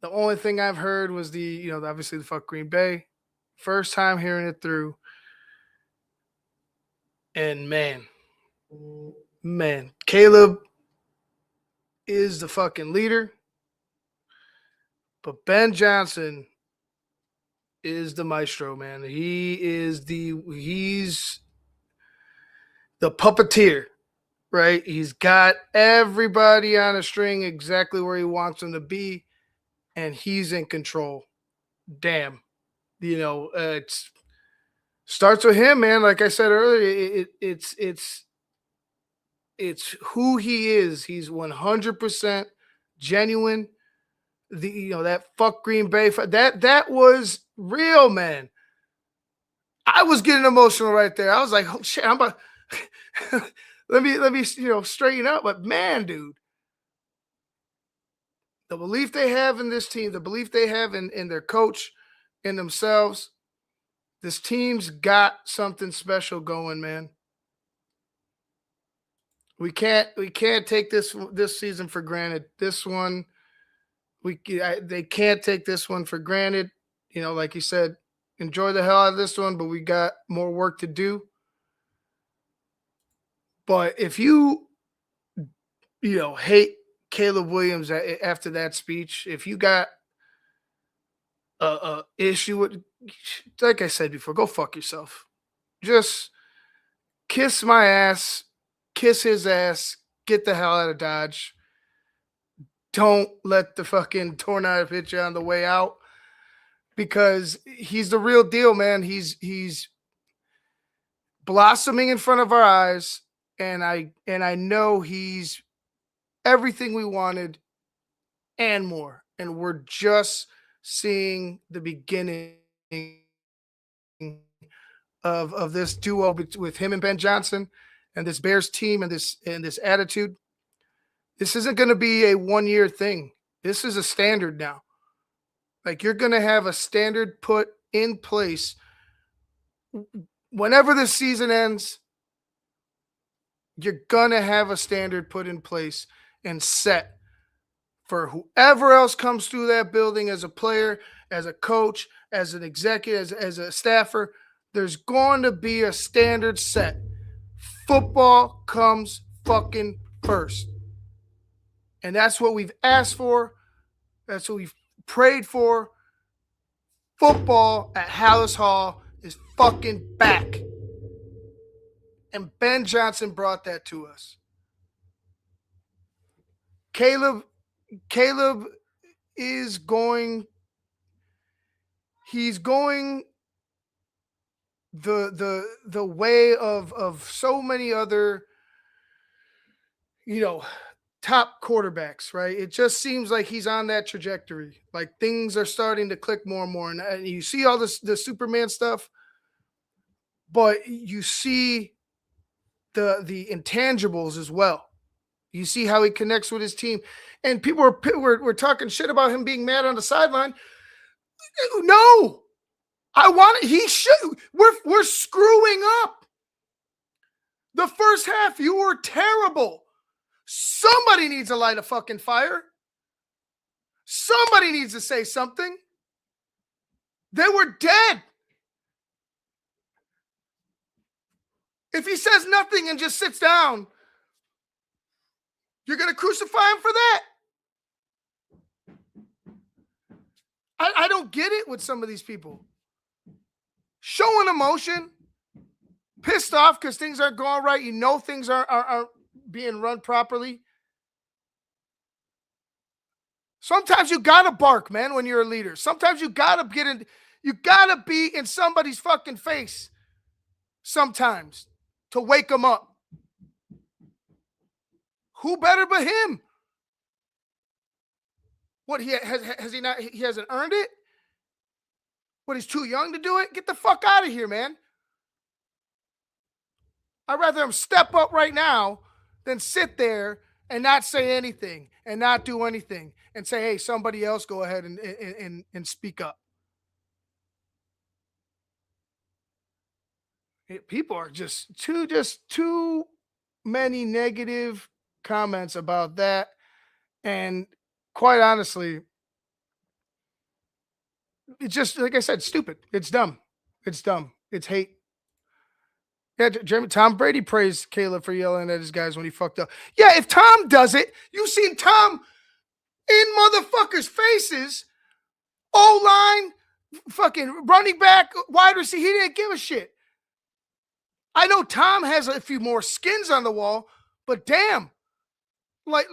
The only thing I've heard was obviously the fuck Green Bay. First time hearing it through. And man, Caleb is the fucking leader. But Ben Johnson is the maestro, man. He's the puppeteer, right? He's got everybody on a string exactly where he wants them to be, and he's in control. Damn. It's starts with him, man. Like I said earlier, it's who he is. He's 100% genuine. That fuck Green Bay, that was real, man. I was getting emotional right there. I was like, oh shit, I'm about let me straighten up. But man, dude, the belief they have in this team, the belief they have in their coach, in themselves, this team's got something special going, man. We can't take this season for granted. This one, they can't take this one for granted. Like you said, enjoy the hell out of this one, but we got more work to do. But if you hate Caleb Williams after that speech, if you got a issue with, like I said before, go fuck yourself. Just kiss my ass, kiss his ass, get the hell out of Dodge. Don't let the fucking tornado hit you on the way out, because he's the real deal, man. He's blossoming in front of our eyes, and I know he's everything we wanted and more. And we're just seeing the beginning of this duo with him and Ben Johnson and this Bears team and this attitude. This isn't going to be a 1-year thing. This is a standard now. Like, you're going to have a standard put in place whenever the season ends. You're going to have a standard put in place and set for whoever else comes through that building, as a player, as a coach, as an executive, as a staffer. There's going to be a standard set. Football comes fucking first. And that's what we've asked for. That's what we've prayed for. Football at Hallis Hall is fucking back. And Ben Johnson brought that to us. Caleb is going, he's going the way of so many other, top quarterbacks, right? It just seems like he's on that trajectory. Like, things are starting to click more and more. And you see all this, the Superman stuff, but you see the intangibles as well. You see how he connects with his team. And people were talking shit about him being mad on the sideline. No. He should. We're screwing up. The first half, you were terrible. Somebody needs to light a fucking fire. Somebody needs to say something. They were dead. If he says nothing and just sits down, you're going to crucify him for that? I don't get it with some of these people. Showing emotion, pissed off because things aren't going right. Things aren't being run properly. Sometimes you gotta bark, man, when you're a leader. Sometimes you gotta be in somebody's fucking face sometimes to wake them up. Who better but him? What, he hasn't earned it? What, he's too young to do it? Get the fuck out of here, man. I'd rather him step up right now than sit there and not say anything and not do anything and say, hey, somebody else go ahead and speak up. People are just too many negative comments about that. And quite honestly, it's just, like I said, stupid. It's dumb. It's dumb. It's hate. Yeah, Tom Brady praised Caleb for yelling at his guys when he fucked up. Yeah, if Tom does it, you've seen Tom in motherfuckers' faces. O-line, fucking running back, wide receiver. He didn't give a shit. I know Tom has a few more skins on the wall, but damn, like,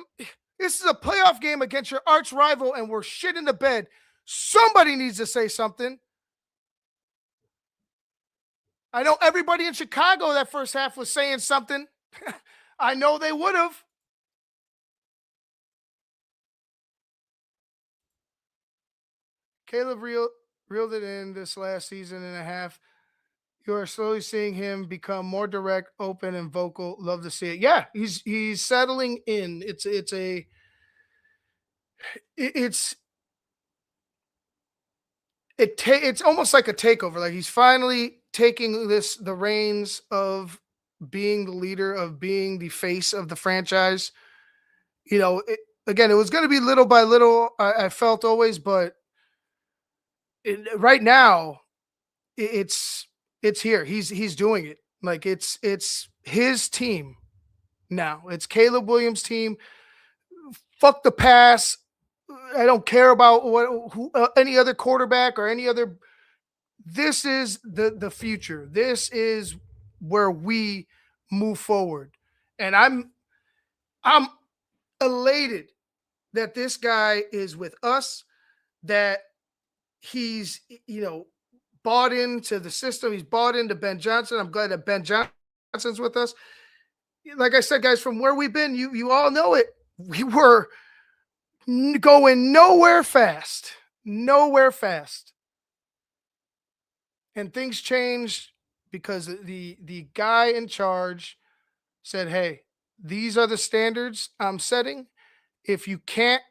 this is a playoff game against your arch rival, and we're shit in the bed. Somebody needs to say something. I know everybody in Chicago that first half was saying something. I know they would have. Caleb reeled it in this last season and a half. You are slowly seeing him become more direct, open, and vocal. Love to see it. Yeah, he's settling in. It's almost like a takeover. Like, he's finally taking the reins of being the leader, of being the face of the franchise. Again, it was going to be little by little. I felt always, but right now, it's here. He's doing it. Like, it's his team. now. It's Caleb Williams' team. Fuck the pass. I don't care about any other quarterback or any other. This is the future. This is where we move forward. And I'm elated that this guy is with us, that he's, bought into the system. He's bought into Ben Johnson. I'm glad that Ben Johnson's with us. Like I said, guys, from where we've been, you all know it. We were going nowhere fast. And things changed because the guy in charge said, hey, these are the standards I'm setting. If you can't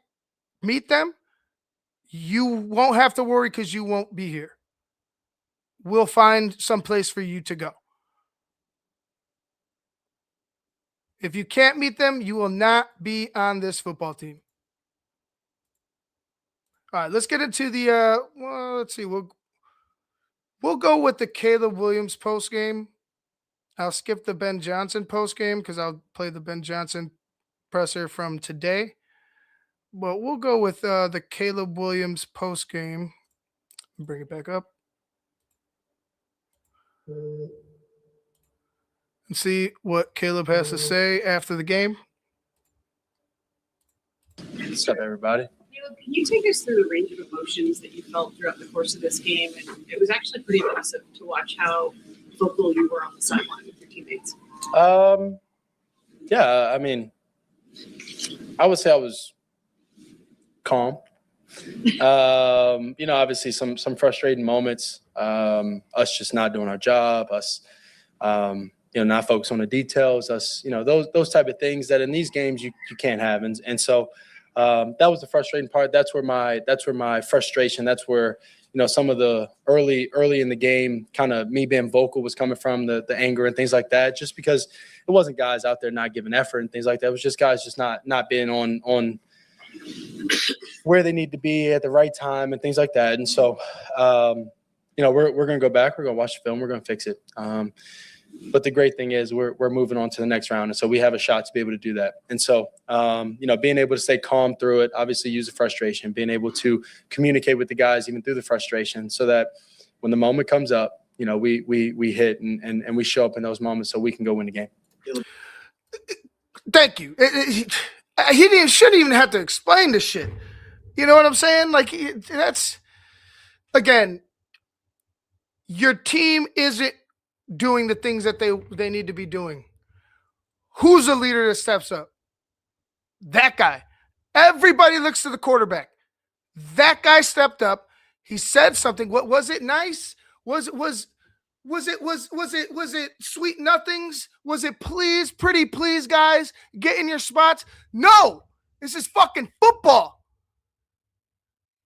meet them, you won't have to worry because you won't be here. We'll find some place for you to go. If you can't meet them, you will not be on this football team. All right, let's get into the let's see. We'll go with the Caleb Williams post game. I'll skip the Ben Johnson post game because I'll play the Ben Johnson presser from today. But we'll go with the Caleb Williams post game. Bring it back up. And see what Caleb has to say after the game. What's up, everybody? Caleb, can you take us through the range of emotions that you felt throughout the course of this game? And it was actually pretty impressive to watch how vocal you were on the sideline with your teammates. Yeah, I mean, I would say I was calm. Obviously some frustrating moments. Us just not doing our job. Us, not focus on the details. Us, those type of things that in these games you can't have. And so that was the frustrating part. That's where my frustration. That's where some of the early in the game, kind of me being vocal was coming from, the anger and things like that. Just because it wasn't guys out there not giving effort and things like that. It was just guys just not being on where they need to be at the right time and things like that. And so, we're going to go back. We're going to watch the film. We're going to fix it. But the great thing is we're moving on to the next round. And so we have a shot to be able to do that. And so, being able to stay calm through it, obviously use the frustration, being able to communicate with the guys even through the frustration so that when the moment comes up, we hit and we show up in those moments so we can go win the game. Thank you. He shouldn't even have to explain this shit. You know what I'm saying? Like, that's, again, your team isn't doing the things that they need to be doing. Who's the leader that steps up? That guy. Everybody looks to the quarterback. That guy stepped up. He said something. What was it? Nice? Was it sweet nothings? Was it please, pretty please, guys, get in your spots? No, this is fucking football.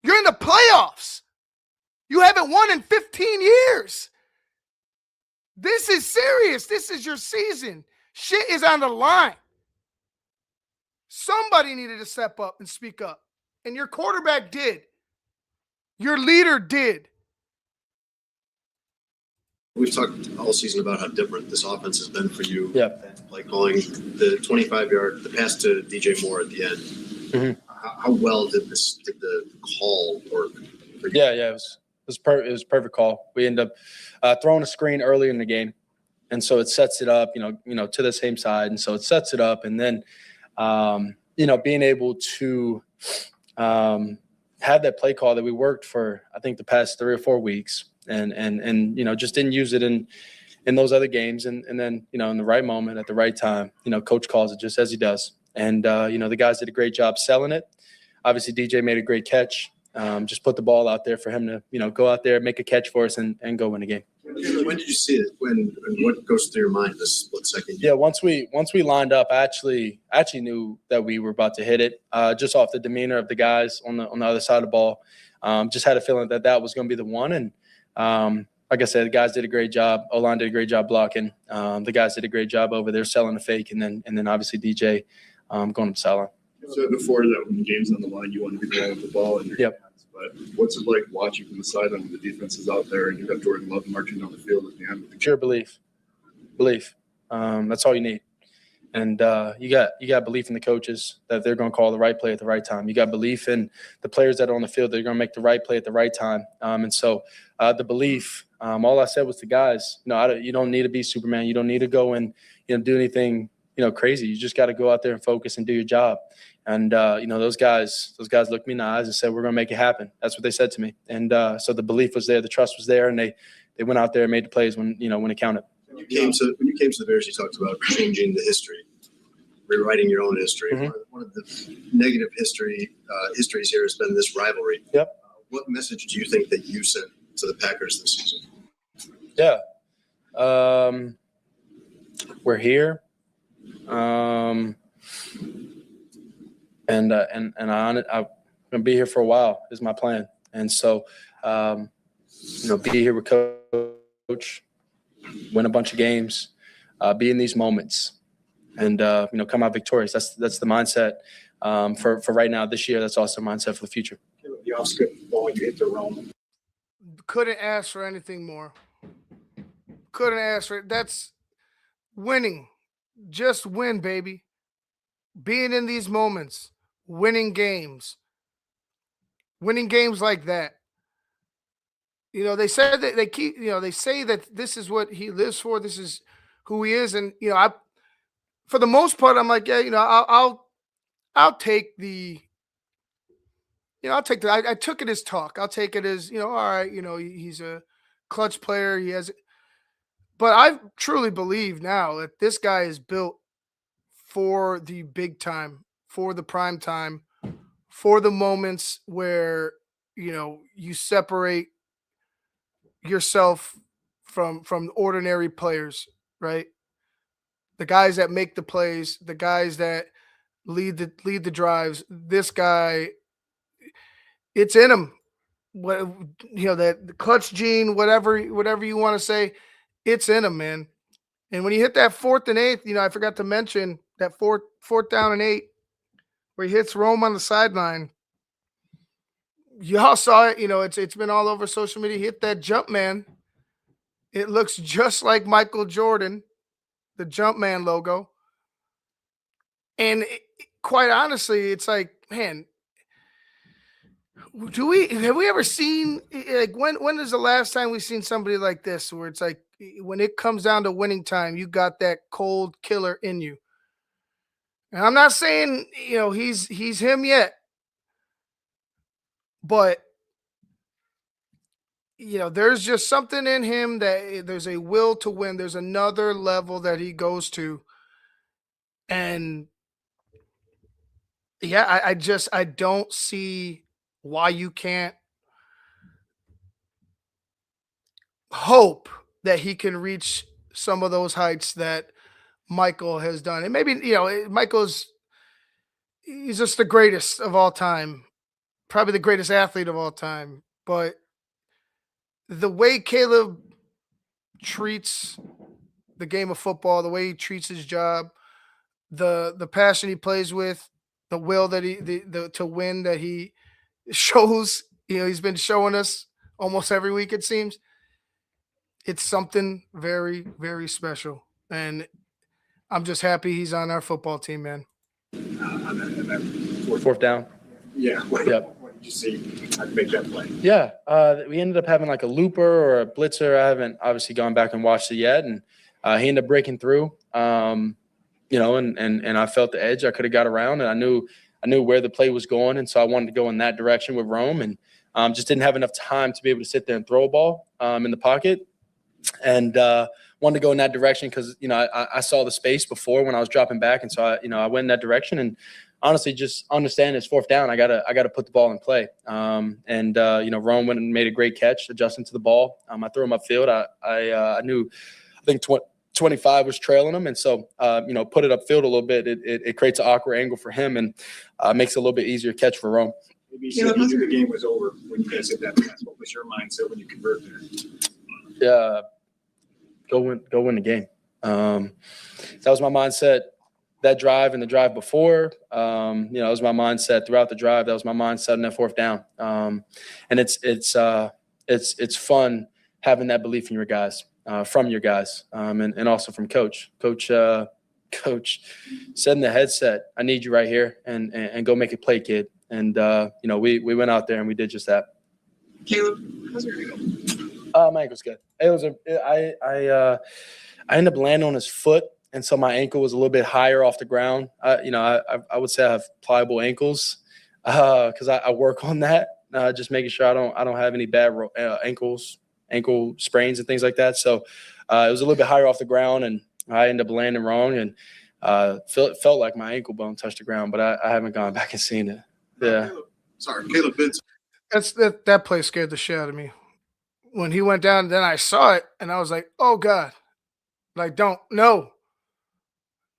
You're in the playoffs. You haven't won in 15 years. This is serious. This is your season. Shit is on the line. Somebody needed to step up and speak up. And your quarterback did. Your leader did. We've talked all season about how different this offense has been for you. Yeah. Like calling the 25-yard, the pass to DJ Moore at the end. Mm-hmm. How well did the call work for you? Yeah. It was a perfect call. We end up throwing a screen early in the game. And so it sets it up, to the same side. And so it sets it up. And then, being able to have that play call that we worked for, I think, the past 3 or 4 weeks. And just didn't use it in those other games. And then, in the right moment at the right time, coach calls it just as he does. And, the guys did a great job selling it. Obviously, DJ made a great catch. Just put the ball out there for him to, go out there, make a catch for us and go win the game. When did you see it? And what goes through your mind this split second? Yeah, once we lined up, I actually knew that we were about to hit it, just off the demeanor of the guys on the other side of the ball. Just had a feeling that was going to be the one. And like I said, the guys did a great job. O-line did a great job blocking. The guys did a great job over there selling the fake, and then obviously DJ going up sideline. So before that, when the game's on the line, you want to be going with the ball in your hands. But what's it like watching from the sideline when the defense is out there and you have Jordan Love marching down the field at the end? Pure belief. That's all you need. And you got belief in the coaches that they're going to call the right play at the right time. You got belief in the players that are on the field that are going to make the right play at the right time. And so the belief, all I said was to guys, you don't need to be Superman. You don't need to go and do anything crazy. You just got to go out there and focus and do your job. And those guys looked me in the eyes and said, "We're going to make it happen." That's what they said to me. And so the belief was there, the trust was there, and they went out there and made the plays when it counted. When you came to the Bears, you talked about changing the history, rewriting your own history. Mm-hmm. One of the negative histories here has been this rivalry. Yep. What message do you think that you sent to the Packers this season? Yeah. We're here. And I'm gonna be here for a while is my plan. And so, be here with Coach, win a bunch of games, be in these moments, and come out victorious. That's the mindset for right now this year. That's also a mindset for the future. The off-script ball you hit the Rome. Couldn't ask for anything more. Couldn't ask for it. That's winning. Just win, baby. Being in these moments, winning games like that. They said that they say that this is what he lives for. This is who he is. And, for the most part, I'm like, yeah, I'll take the, I took it as talk. I'll take it as, all right, he's a clutch player. But I truly believe now that this guy is built for the big time, for the prime time, for the moments where, you separate yourself from ordinary players, right? The guys that make the plays, the guys that lead the drives. This guy, it's in him. That the clutch gene, whatever you want to say, it's in him, man. And when you hit that 4th and 8, I forgot to mention that fourth down and 8, where he hits Rome on the sideline. Y'all saw it. It's been all over social media. He hit that jump man. It looks just like Michael Jordan, the Jumpman logo. And quite honestly, it's like, man, have we ever seen, like, when is the last time we've seen somebody like this, where it's like, when it comes down to winning time, you got that cold killer in you. And I'm not saying, he's him yet, but there's just something in him that there's a will to win. There's another level that he goes to. And yeah, I don't see why you can't hope that he can reach some of those heights that Michael has done. And maybe, he's just the greatest of all time, probably the greatest athlete of all time. But the way Caleb treats the game of football, the way he treats his job, the passion he plays with, the will that to win that he shows, he's been showing us almost every week, it seems. It's something very, very special. And I'm just happy he's on our football team, man. On that Fourth down. Yeah. Yep. What did you see to make that play? Yeah. We ended up having like a looper or a blitzer. I haven't obviously gone back and watched it yet. And he ended up breaking through, and I felt the edge. I could have got around, and I knew where the play was going. And so I wanted to go in that direction with Rome, and just didn't have enough time to be able to sit there and throw a ball in the pocket. And wanted to go in that direction because, I saw the space before when I was dropping back. And so I went in that direction, and honestly, just understand it's 4th down. I gotta put the ball in play. Rome went and made a great catch, adjusting to the ball. I threw him upfield. I knew, I think 25 was trailing him. And so, put it upfield a little bit. It creates an awkward angle for him and makes it a little bit easier catch for Rome. Maybe you said you knew the game was over when you guys hit that pass. What was your mindset when you convert there? Yeah. Go win the game. That was my mindset that drive and the drive before. That was my mindset throughout the drive. That was my mindset in that 4th down. And it's fun having that belief in your guys, from your guys, and also from Coach. Coach coach said in the headset, "I need you right here, and go make a play, kid." And we went out there and we did just that. Caleb, how's your ankle? My ankle's good. I ended up landing on his foot, and so my ankle was a little bit higher off the ground. I would say I have pliable ankles because I work on that, just making sure I don't have any bad ankle sprains and things like that. So it was a little bit higher off the ground, and I ended up landing wrong, and felt like my ankle bone touched the ground, but I haven't gone back and seen it. Yeah. Caleb Benson. That play scared the shit out of me. When he went down, then I saw it, and I was like, oh, God. Like, no.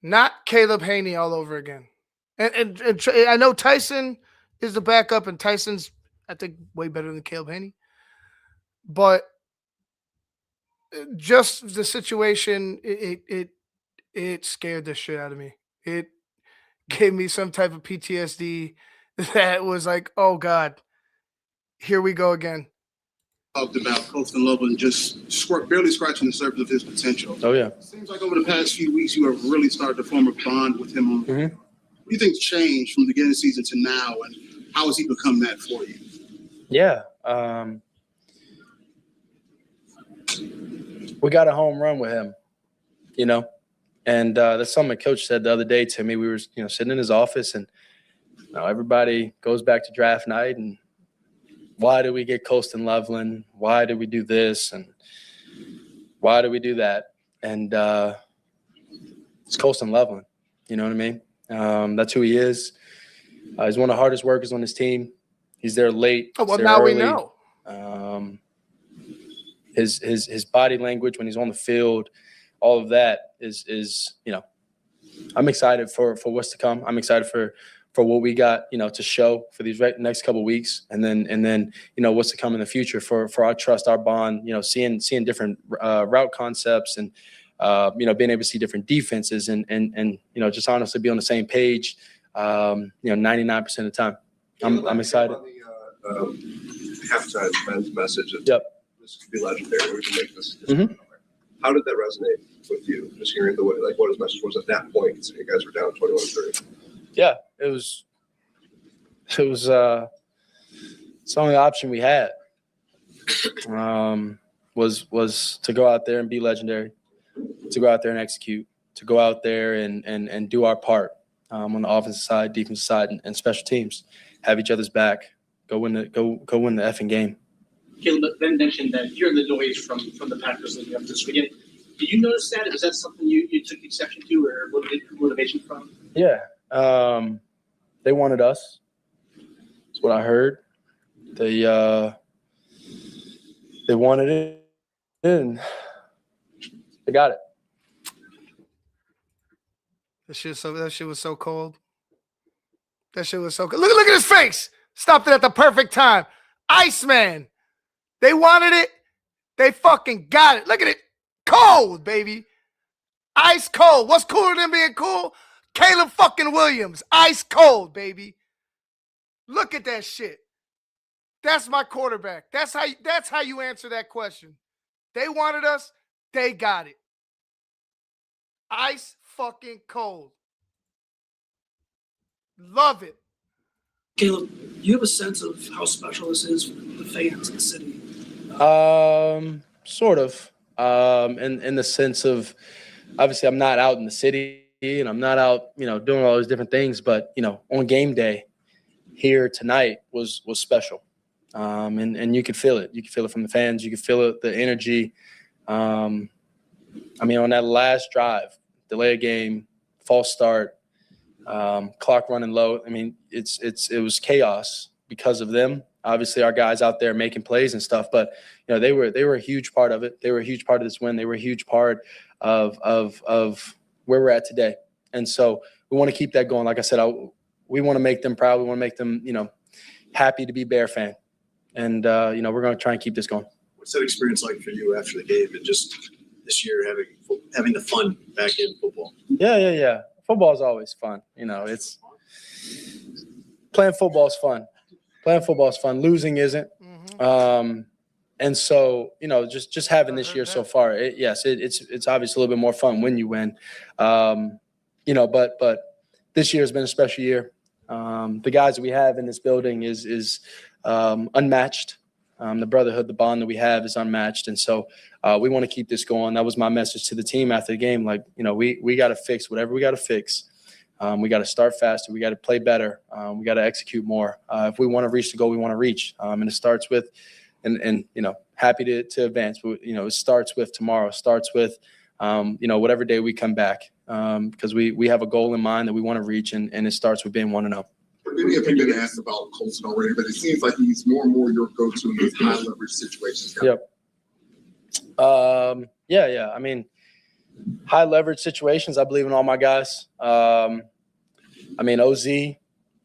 Not Caleb Haney all over again. And I know Tyson is the backup, and Tyson's, I think, way better than Caleb Haney. But just the situation, it scared the shit out of me. It gave me some type of PTSD that was like, oh, God, here we go again. Talked about Colston Loveland just barely scratching the surface of his potential. Oh, yeah. Seems like over the past few weeks, you have really started to form a bond with him. Mm-hmm. What do you think's changed from the beginning of the season to now, and how has he become that for you? Yeah. We got a home run with him, and that's something the coach said the other day to me. We were, sitting in his office, and everybody goes back to draft night, and why did we get Colston Loveland? Why did we do this? And why did we do that? And it's Colston Loveland. You know what I mean? That's who he is. He's one of the hardest workers on his team. He's there late. Oh, well, now early. We know. His body language when he's on the field, all of that is I'm excited for what's to come. I'm excited for what we got, to show for these next couple of weeks, and then what's to come in the future for our trust, our bond, seeing different route concepts, and being able to see different defenses, and just honestly be on the same page, 99% of the time. I'm excited. Halftime fans message. Yep. This could be legendary. We can make this. Mm-hmm. How did that resonate with you? Just hearing the way, what his message was at that point, considering you guys were down 21-3. Yeah, it was it's the only option we had. Was to go out there and be legendary, to go out there and execute, to go out there and do our part on the offensive side, defensive side, and special teams. Have each other's back. Go win the effing game. Caleb then mentioned that hearing the noise from the Packers leading up to this weekend. Did you notice that? Was that something you took exception to, or what did motivation from? Yeah. They wanted us. That's what I heard. They wanted it, and they got it. That shit was so cold. That shit was so cold. Look at his face. Stopped it at the perfect time. Iceman. They wanted it. They fucking got it. Look at it. Cold, baby. Ice cold. What's cooler than being cool? Caleb fucking Williams. Ice cold, baby. Look at that shit. That's my quarterback. That's how you answer that question. They wanted us. They got it. Ice fucking cold. Love it. Caleb, do you have a sense of how special this is for the fans in the city? Sort of. In the sense of, obviously, I'm not out in the city and I'm not out, doing all those different things. But on game day, here tonight was special, and you could feel it. You could feel it from the fans. You could feel it, the energy. On that last drive, delay a game, false start. Clock running low. It was chaos because of them. Obviously, our guys out there making plays and stuff, but they were a huge part of it. They were a huge part of this win. They were a huge part of where we're at today. And so we want to keep that going. Like I said, we want to make them proud. We want to make them, happy to be Bear fan. And we're going to try and keep this going. What's that experience like for you after the game, and just this year having the fun back in football? Yeah. Football is always fun. It's playing football is fun. Losing isn't. Mm-hmm. And so, just having this year so far, it's obviously a little bit more fun when you win. but this year has been a special year. The guys that we have in this building is unmatched. The brotherhood, the bond that we have is unmatched. And so we want to keep this going. That was my message to the team after the game. Like, we got to fix whatever we got to fix. We got to start faster. We got to play better. We got to execute more. If we want to reach the goal we want to reach. And it starts with, and happy to advance. But, it starts with tomorrow. It starts with, whatever day we come back. Because we have a goal in mind that we want to reach, and it starts with being 1-0. Many of you been asked about Colson already, but it seems like he's more and more your go-to in these high leverage situations. Yep. Yeah. I mean, high leverage situations, I believe in all my guys. OZ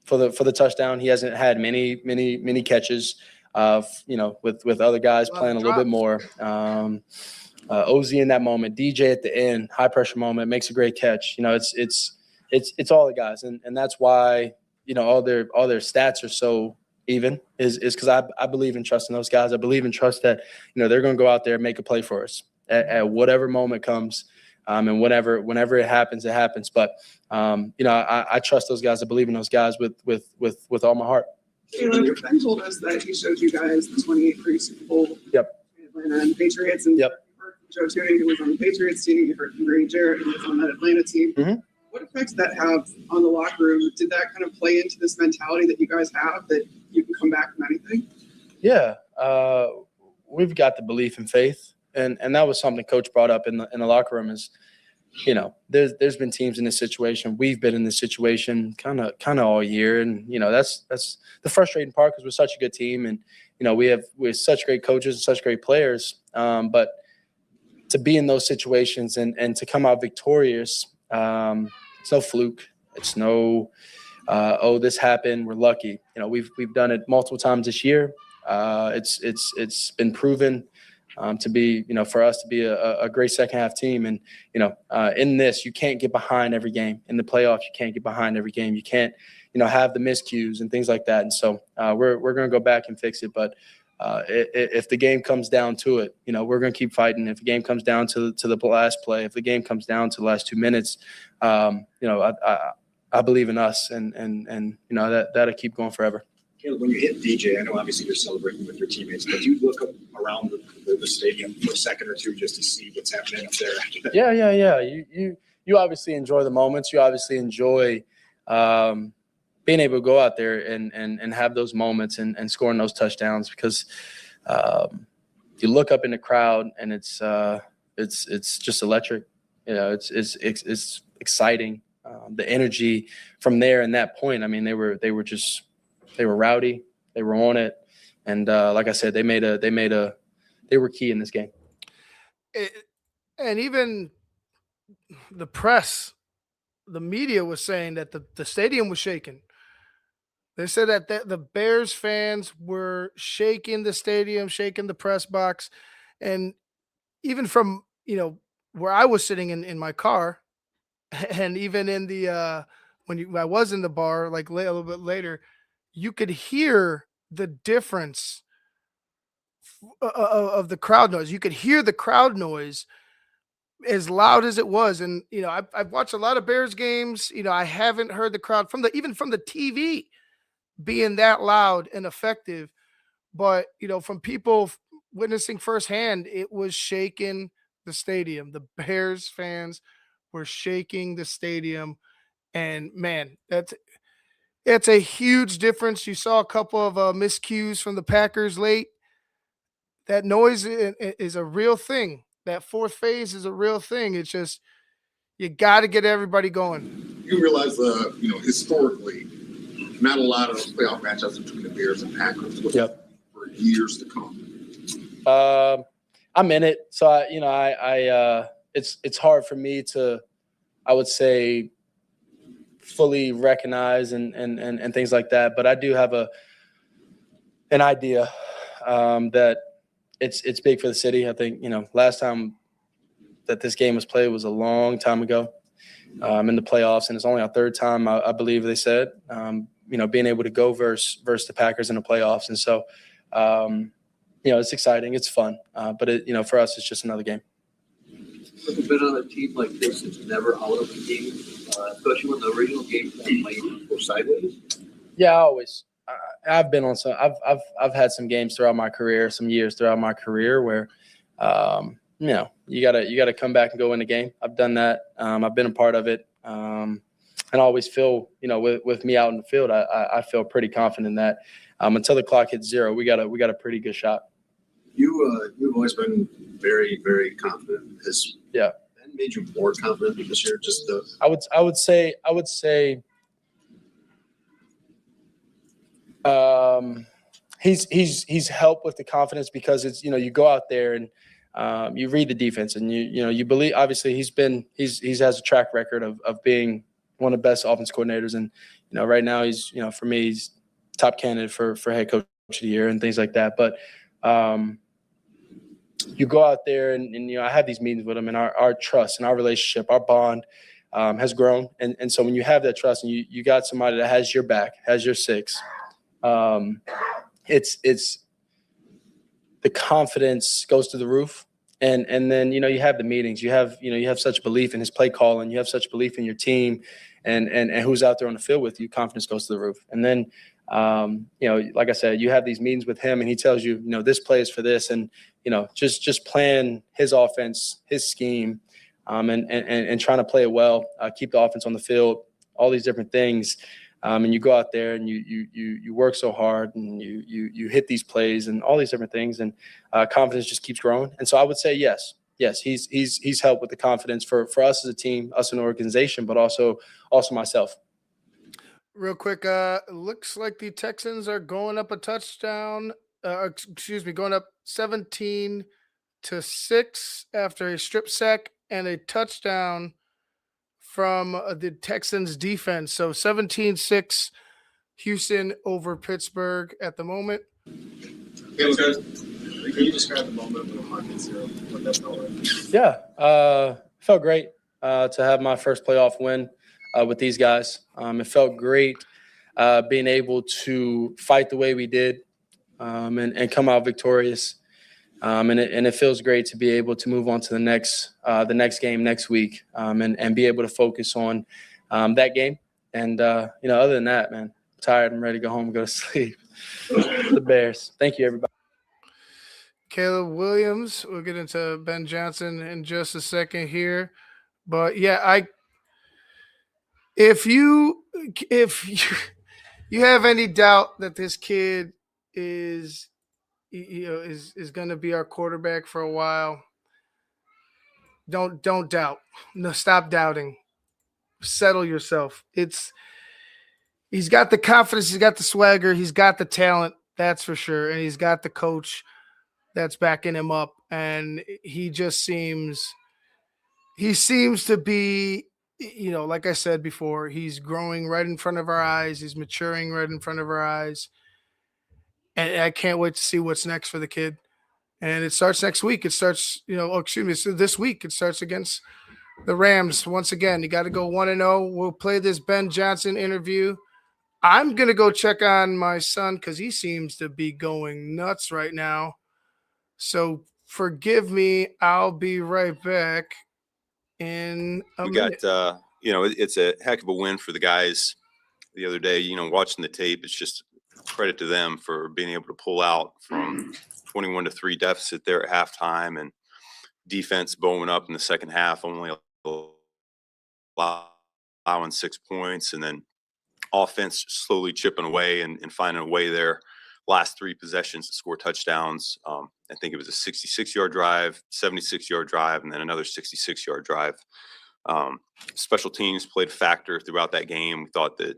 for the touchdown, he hasn't had many catches. With other guys playing a little bit more. OZ in that moment, DJ at the end, high pressure moment, makes a great catch. It's all the guys, and that's why all their stats are so even is because I believe in trusting those guys. I believe in trust that they're going to go out there and make a play for us at whatever moment comes, and whenever it happens, it happens. But I trust those guys. I believe in those guys with all my heart. Ben told us that he showed you guys the 28 Super Bowl. Yep. Atlanta and Patriots, and yep. Joe Tooney, who was on the Patriots team, you heard from Grady Jarrett, who was on that Atlanta team. Mm-hmm. What effects did that have on the locker room? Did that kind of play into this mentality that you guys have that you can come back from anything? Yeah, we've got the belief and faith, and that was something Coach brought up in the locker room. Is there's been teams in this situation. We've been in this situation kind of all year, and that's the frustrating part because we're such a good team, and we have such great coaches and such great players, but to be in those situations and to come out victorious. It's no fluke. It's no, this happened, we're lucky. We've done it multiple times this year. It's been proven to be, for us to be a great second half team. And, in this, you can't get behind every game. In the playoffs, you can't get behind every game. You can't, have the miscues and things like that. And so we're going to go back and fix it. But if the game comes down to it, we're going to keep fighting. If the game comes down to the last play, if the game comes down to the last 2 minutes, I believe in us, and that'll keep going forever. Caleb, when you hit DJ, I know obviously you're celebrating with your teammates, but do you look up around the stadium for a second or two just to see what's happening up there? Yeah. You obviously enjoy the moments. You obviously enjoy being able to go out there and have those moments and scoring those touchdowns because you look up in the crowd and it's just electric. It's exciting. The energy from there and that point. I mean, they were rowdy. They were on it, and like I said, they were key in this game. And even the press, the media was saying that the stadium was shaking. They said that the Bears fans were shaking the stadium, shaking the press box. And even from, where I was sitting in my car and even in the I was in the bar, like a little bit later, you could hear the difference of the crowd noise. You could hear the crowd noise as loud as it was. And, I've watched a lot of Bears games. I haven't heard the crowd even from the TV being that loud and effective. But, from people witnessing firsthand, it was shaking the stadium. The Bears fans were shaking the stadium. And, man, it's a huge difference. You saw a couple of miscues from the Packers late. That noise is a real thing. That fourth phase is a real thing. It's just you got to get everybody going. You realize, historically, not a lot of playoff matchups between the Bears and Packers for years to come. I'm in it, so it's hard for me to, I would say, fully recognize and things like that. But I do have an idea that it's big for the city. I think last time that this game was played was a long time ago in the playoffs, and it's only our third time, I believe they said. Being able to go versus the Packers in the playoffs. And so, it's exciting. It's fun. But for us, it's just another game. Having been on a team like this, it's never out of the game, especially when the original game plan might go sideways. Yeah, I've been on some. I've had some games throughout my career, some years throughout my career where, you gotta come back and go win a game. I've done that. I've been a part of it, and I always feel, with me out in the field, I feel pretty confident that until the clock hits zero, we got a pretty good shot. You've always been very, very confident. Has that made you more confident this year? Just the I would say he's helped with the confidence because it's, you go out there and you read the defense and you believe. Obviously he has a track record of being one of the best offense coordinators, and right now he's, for me, he's top candidate for head coach of the year and things like that. But you go out there and I have these meetings with him, and our trust and our relationship, our bond has grown. And so when you have that trust and you got somebody that has your back, has your six, it's the confidence goes to the roof. And then, you have the meetings, you have such belief in his play call, and you have such belief in your team and who's out there on the field with you, confidence goes to the roof. And then, like I said, you have these meetings with him and he tells you, this play is for this, and, just plan his offense, his scheme, and trying to play it well, keep the offense on the field, all these different things. And you go out there and you work so hard and you hit these plays and all these different things, and confidence just keeps growing. And so I would say yes, he's helped with the confidence for us as a team, us as an organization, but also myself. Real quick, looks like the Texans are going up a touchdown. Going up 17-6 after a strip sack and a touchdown from the Texans defense. So 17-6 Houston over Pittsburgh at the moment. Can you describe the moment when the clock hit zero? What that felt like? Yeah, felt great to have my first playoff win with these guys. It felt great being able to fight the way we did and come out victorious. And it feels great to be able to move on to the next game next week and be able to focus on that game. And, other than that, man, I'm tired. I'm ready to go home and go to sleep. The Bears. Thank you, everybody. Caleb Williams. We'll get into Ben Johnson in just a second here. But, yeah, if you have any doubt that this kid is going to be our quarterback for a while, don't doubt. No, stop doubting. Settle yourself. He's got the confidence, he's got the swagger, he's got the talent, that's for sure, and he's got the coach that's backing him up, and he seems to be, like I said before, he's growing right in front of our eyes, he's maturing right in front of our eyes. And I can't wait to see what's next for the kid. And it starts next week. It starts, this week. It starts against the Rams. Once again, you got to go 1-0. We'll play this Ben Johnson interview. I'm going to go check on my son because he seems to be going nuts right now. So forgive me. I'll be right back in a minute. It's a heck of a win for the guys the other day. Watching the tape, it's just credit to them for being able to pull out from 21-3 deficit there at halftime, and defense bowing up in the second half, only allowing 6 points, and then offense slowly chipping away and finding a way there. Last three possessions to score touchdowns. I think it was a 66-yard drive, 76-yard drive, and then another 66-yard drive. Special teams played a factor throughout that game. We thought that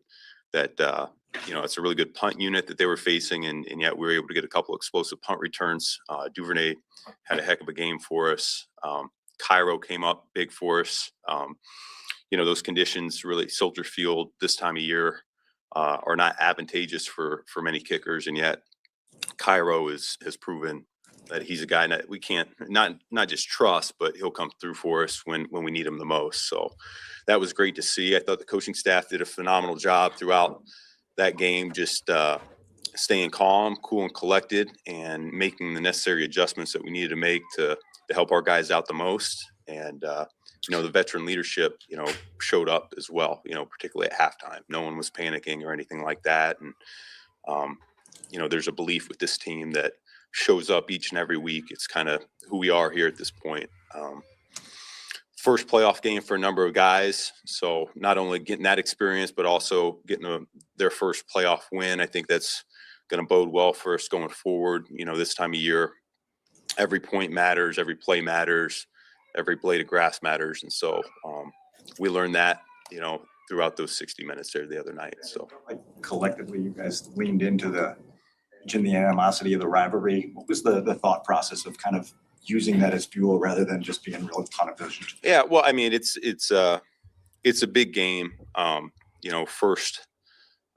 it's a really good punt unit that they were facing, and yet we were able to get a couple explosive punt returns. Duvernay had a heck of a game for us. Cairo came up big for us. Those conditions, really, Soldier Field this time of year are not advantageous for many kickers, and yet Cairo has proven that he's a guy that we can't not just trust, but he'll come through for us when we need him the most. So that was great to see. I thought the coaching staff did a phenomenal job throughout that game, just staying calm, cool, and collected, and making the necessary adjustments that we needed to make to help our guys out the most. And, the veteran leadership, showed up as well, particularly at halftime. No one was panicking or anything like that. And, there's a belief with this team that shows up each and every week. It's kind of who we are here at this point. First playoff game for a number of guys. So not only getting that experience, but also getting their first playoff win. I think that's going to bode well for us going forward. This time of year, every point matters, every play matters, every blade of grass matters. And so we learned that, throughout those 60 minutes there the other night. So Collectively, you guys leaned into the animosity of the rivalry. What was the thought process of kind of using that as fuel rather than just being real ton of vision? Yeah, well, I mean, it's a big game. First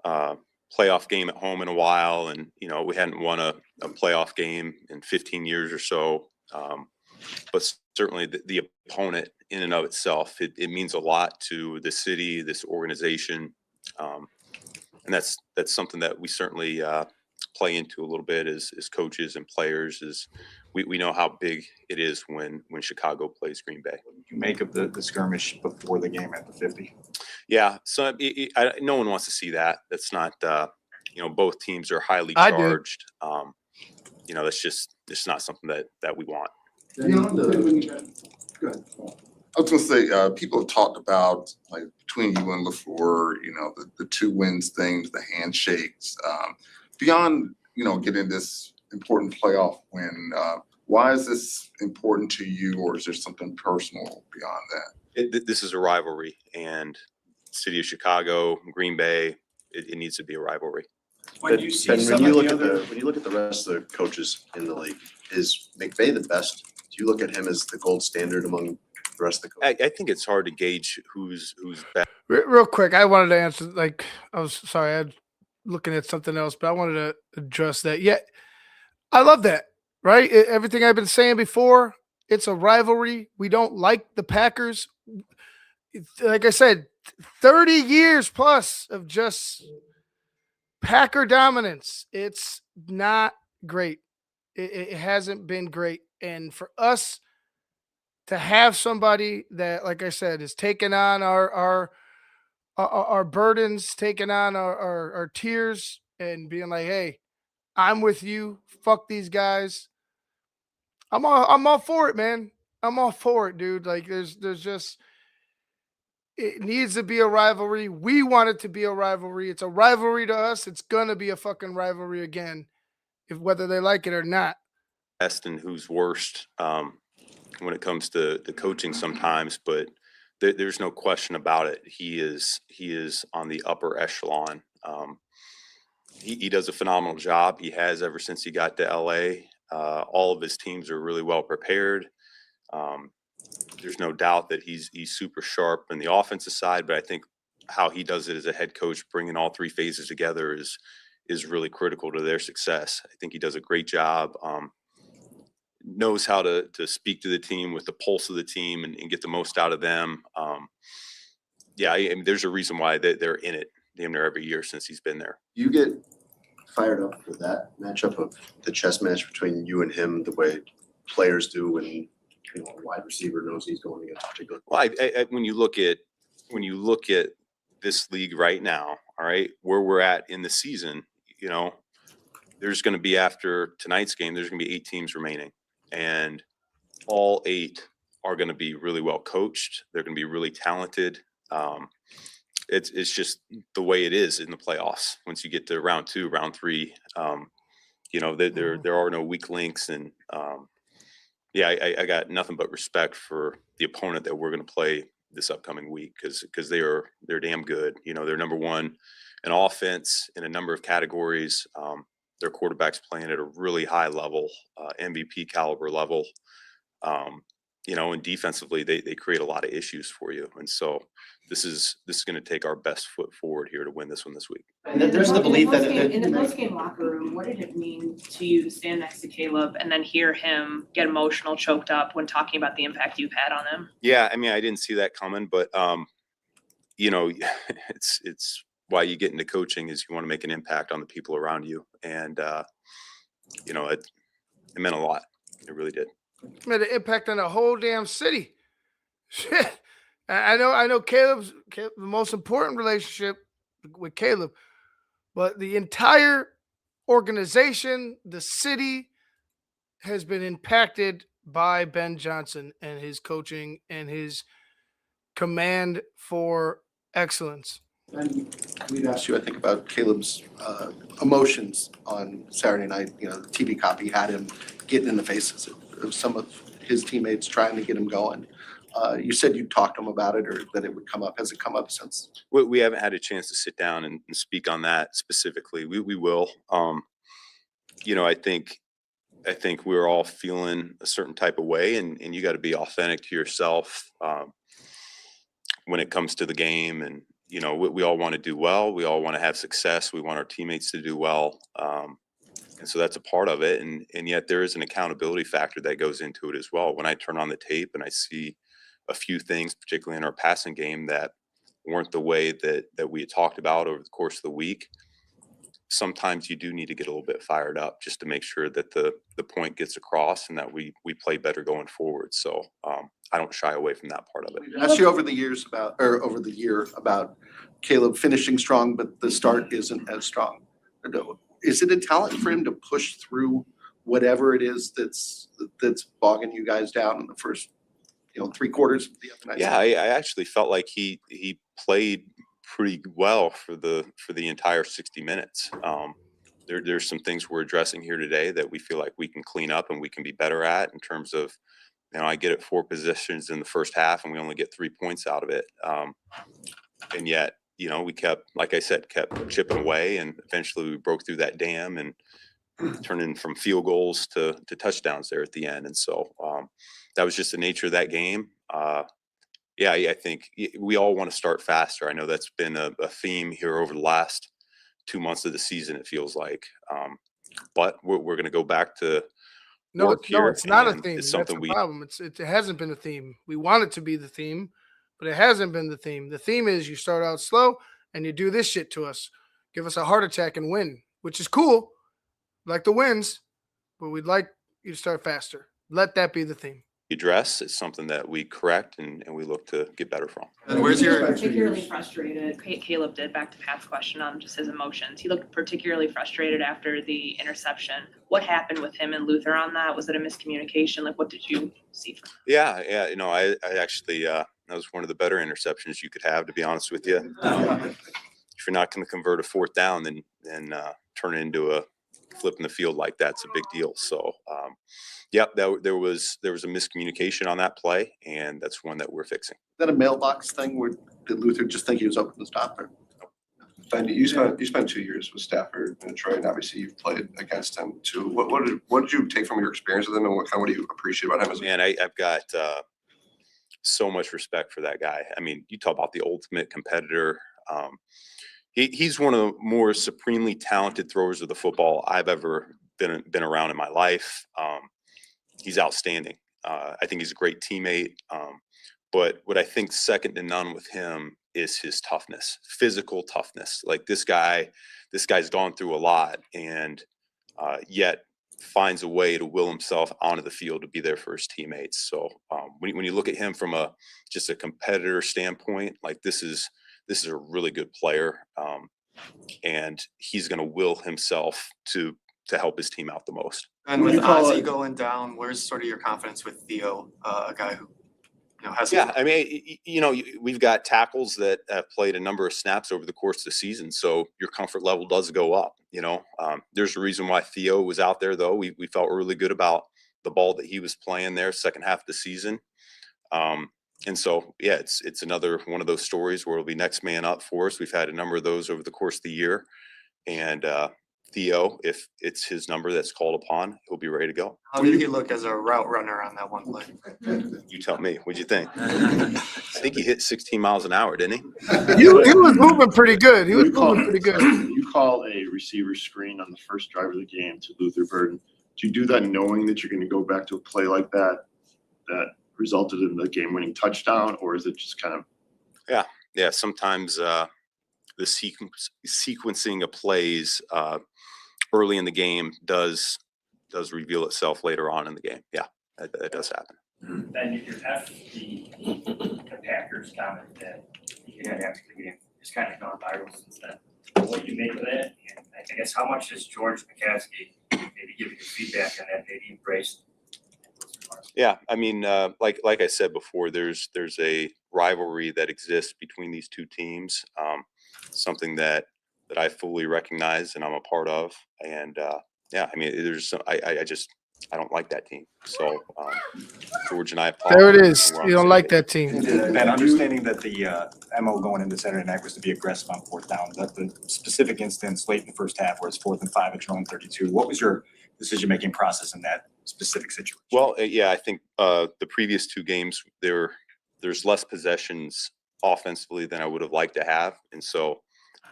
playoff game at home in a while, and we hadn't won a playoff game in 15 years or so. But certainly the opponent in and of itself, it means a lot to the city, this organization, and that's something that we certainly play into a little bit as coaches and players. Is we know how big it is when Chicago plays Green Bay. You make of the skirmish before the game at the 50. Yeah, so no one wants to see that. That's not both teams are highly charged. That's just not something that we want. Good. I was going to say, people have talked about, like, between you and LaFleur, the 2 wins things, the handshakes. Beyond, getting this important playoff win, why is this important to you, or is there something personal beyond that? This is a rivalry, and city of Chicago, Green Bay, it needs to be a rivalry. When you look at the rest of the coaches in the league, is McVay the best? Do you look at him as the gold standard among the rest of the coaches? I think it's hard to gauge who's best. Real quick, I wanted to answer. I was sorry, I was looking at something else, but I wanted to address that. Yeah, I love that. Right, everything I've been saying before. It's a rivalry. We don't like the Packers. Like I said, 30 years plus of just Packer dominance. It's not great. It hasn't been great. And for us to have somebody that, like I said, is taking on our burdens, taking on our tears, and being like, hey, I'm with you. Fuck these guys. I'm all for it, man. I'm all for it, dude. Like there's just, it needs to be a rivalry. We want it to be a rivalry. It's a rivalry to us. It's gonna be a fucking rivalry again, whether they like it or not. Best and who's worst when it comes to the coaching sometimes, but there's no question about it. He is on the upper echelon. He does a phenomenal job. He has ever since he got to LA. All of his teams are really well prepared. There's no doubt that he's super sharp in the offensive side, but I think how he does it as a head coach, bringing all 3 phases together, is really critical to their success. I think he does a great job. Knows how to speak to the team with the pulse of the team and get the most out of them. Yeah, I mean, there's a reason why they're in it damn near every year since he's been there. You get fired up for that matchup of the chess match between you and him, the way players do when a wide receiver knows he's going against a particular. Well, when you look at this league right now, all right, where we're at in the season, there's going to be, after tonight's game, there's going to be 8 teams remaining, and all 8 are going to be really well coached. They're going to be really talented. It's just the way it is in the playoffs. Once you get to round 2, round 3, there are no weak links, and I got nothing but respect for the opponent that we're going to play this upcoming week, because they're damn good. They're number 1 in offense in a number of categories. Their quarterback's playing at a really high level, MVP caliber level. And defensively, they create a lot of issues for you. And so this is going to take our best foot forward here to win this one this week. And there's the belief that in the post-game locker room, what did it mean to you to stand next to Caleb and then hear him get emotional, choked up when talking about the impact you've had on him? Yeah, I mean, I didn't see that coming, but it's why you get into coaching, is you want to make an impact on the people around you, and it meant a lot. It really did. It made an impact on the whole damn city. Shit. I know Caleb's the most important relationship with Caleb, but the entire organization, the city has been impacted by Ben Johnson and his coaching and his command for excellence. And we'd asked you, I think, about Caleb's emotions on Saturday night. You know, the TV copy had him getting in the faces of some of his teammates trying to get him going. You said you talked to him about it or that it would come up. Has it come up since? We haven't had a chance to sit down and speak on that specifically. We will. You know, I think we're all feeling a certain type of way, and you got to be authentic to yourself when it comes to the game. And you know, we all want to do well. We all want to have success. We want our teammates to do well. And so that's a part of it. And yet there is an accountability factor that goes into it as well. When I turn on the tape and I see a few things, particularly in our passing game, that weren't the way that we had talked about over the course of the week, sometimes you do need to get a little bit fired up just to make sure that the point gets across and that we play better going forward. So I don't shy away from that part of it. I asked you over the year about Caleb finishing strong, but the start isn't as strong. Is it a talent for him to push through whatever it is that's bogging you guys down in the first, 3 quarters of the other night? Yeah, I actually felt like he played pretty well for the entire 60 minutes. There's some things we're addressing here today that we feel like we can clean up and we can be better at in terms of, I get it 4 positions in the first half and we only get 3 points out of it. And yet, we kept, like I said, kept chipping away, and eventually we broke through that dam and turning from field goals to touchdowns there at the end. And so that was just the nature of that game. Yeah, I think we all want to start faster. I know that's been a theme here over the last 2 months of the season, it feels like. But we're going to go back to work here. It's not a theme. It's That's something the problem. It hasn't been a theme. We want it to be the theme, but it hasn't been the theme. The theme is you start out slow and you do this shit to us. Give us a heart attack and win, which is cool. Like the wins, but we'd like you to start faster. Let that be the theme. address. It's something that we correct and we look to get better from. And where's your particularly frustrated? Caleb did, back to Pat's question on just his emotions. He looked particularly frustrated after the interception. What happened with him and Luther on that? Was it a miscommunication? Like, what did you see from him? Yeah. I actually that was one of the better interceptions you could have, to be honest with you. If you're not going to convert a 4th down, then turn it into a flip in the field like that's a big deal. So there was a miscommunication on that play, and that's one that we're fixing. Is that a mailbox thing, where did Luther just think he was open to stop her? And you spent 2 years with Stafford in Detroit, and obviously you've played against him too. What did you take from your experience with him, and what do you appreciate about him as a man? I've got so much respect for that guy. I mean, you talk about the ultimate competitor. He's one of the more supremely talented throwers of the football I've ever been around in my life. He's outstanding. I think he's a great teammate. But what I think second to none with him is his toughness, physical toughness. Like this guy's gone through a lot, and yet finds a way to will himself onto the field to be there for his teammates. So when you look at him from just a competitor standpoint, like this is a really good player, and he's going to will himself to help his team out the most. And with Ozzy going down, where's sort of your confidence with Theo, a guy who has? Yeah, I mean, we've got tackles that have played a number of snaps over the course of the season, so your comfort level does go up. There's a reason why Theo was out there, though. We felt really good about the ball that he was playing there second half of the season. And so, yeah, it's another one of those stories where it'll be next man up for us. We've had a number of those over the course of the year. And Theo, if it's his number that's called upon, he'll be ready to go. How did he look as a route runner on that one play? You tell me. What'd you think? I think he hit 16 miles an hour, didn't he? He was moving pretty good. You call a receiver screen on the first drive of the game to Luther Burden. Do you do that knowing that you're going to go back to a play like that resulted in the game-winning touchdown, or is it just kind of? Yeah. Sometimes the sequencing of plays early in the game does reveal itself later on in the game. Yeah, that does happen. Then you can F the Packers comment that you had after the game. It's kind of gone viral since then. What you make of it, and I guess how much has George McCaskey maybe give you feedback on that, maybe embraced? Yeah, I mean, like I said before, there's a rivalry that exists between these two teams, something that I fully recognize and I'm a part of. And yeah, I mean, I don't like that team. So George and I have talked. There it and is. we're on You the don't same like page. that team. And understanding that the MO going into Saturday night was to be aggressive on fourth down, that the specific instance late in the first half where it's 4th and 5 at your own 32, what was your decision-making process in that specific situation? Well, yeah, I think the previous two games there's less possessions offensively than I would have liked to have, and so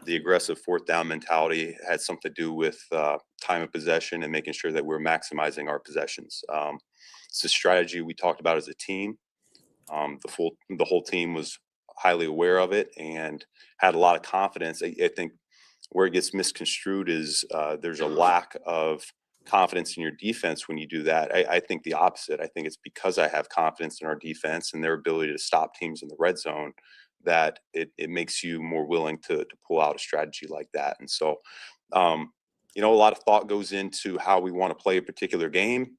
the aggressive fourth down mentality had something to do with time of possession and making sure that we're maximizing our possessions. It's a strategy we talked about as a team. The whole team was highly aware of it and had a lot of confidence. I think where it gets misconstrued is there's a lack of confidence in your defense when you do that. I think the opposite. I think it's because I have confidence in our defense and their ability to stop teams in the red zone that it makes you more willing to pull out a strategy like that. And so, a lot of thought goes into how we want to play a particular game.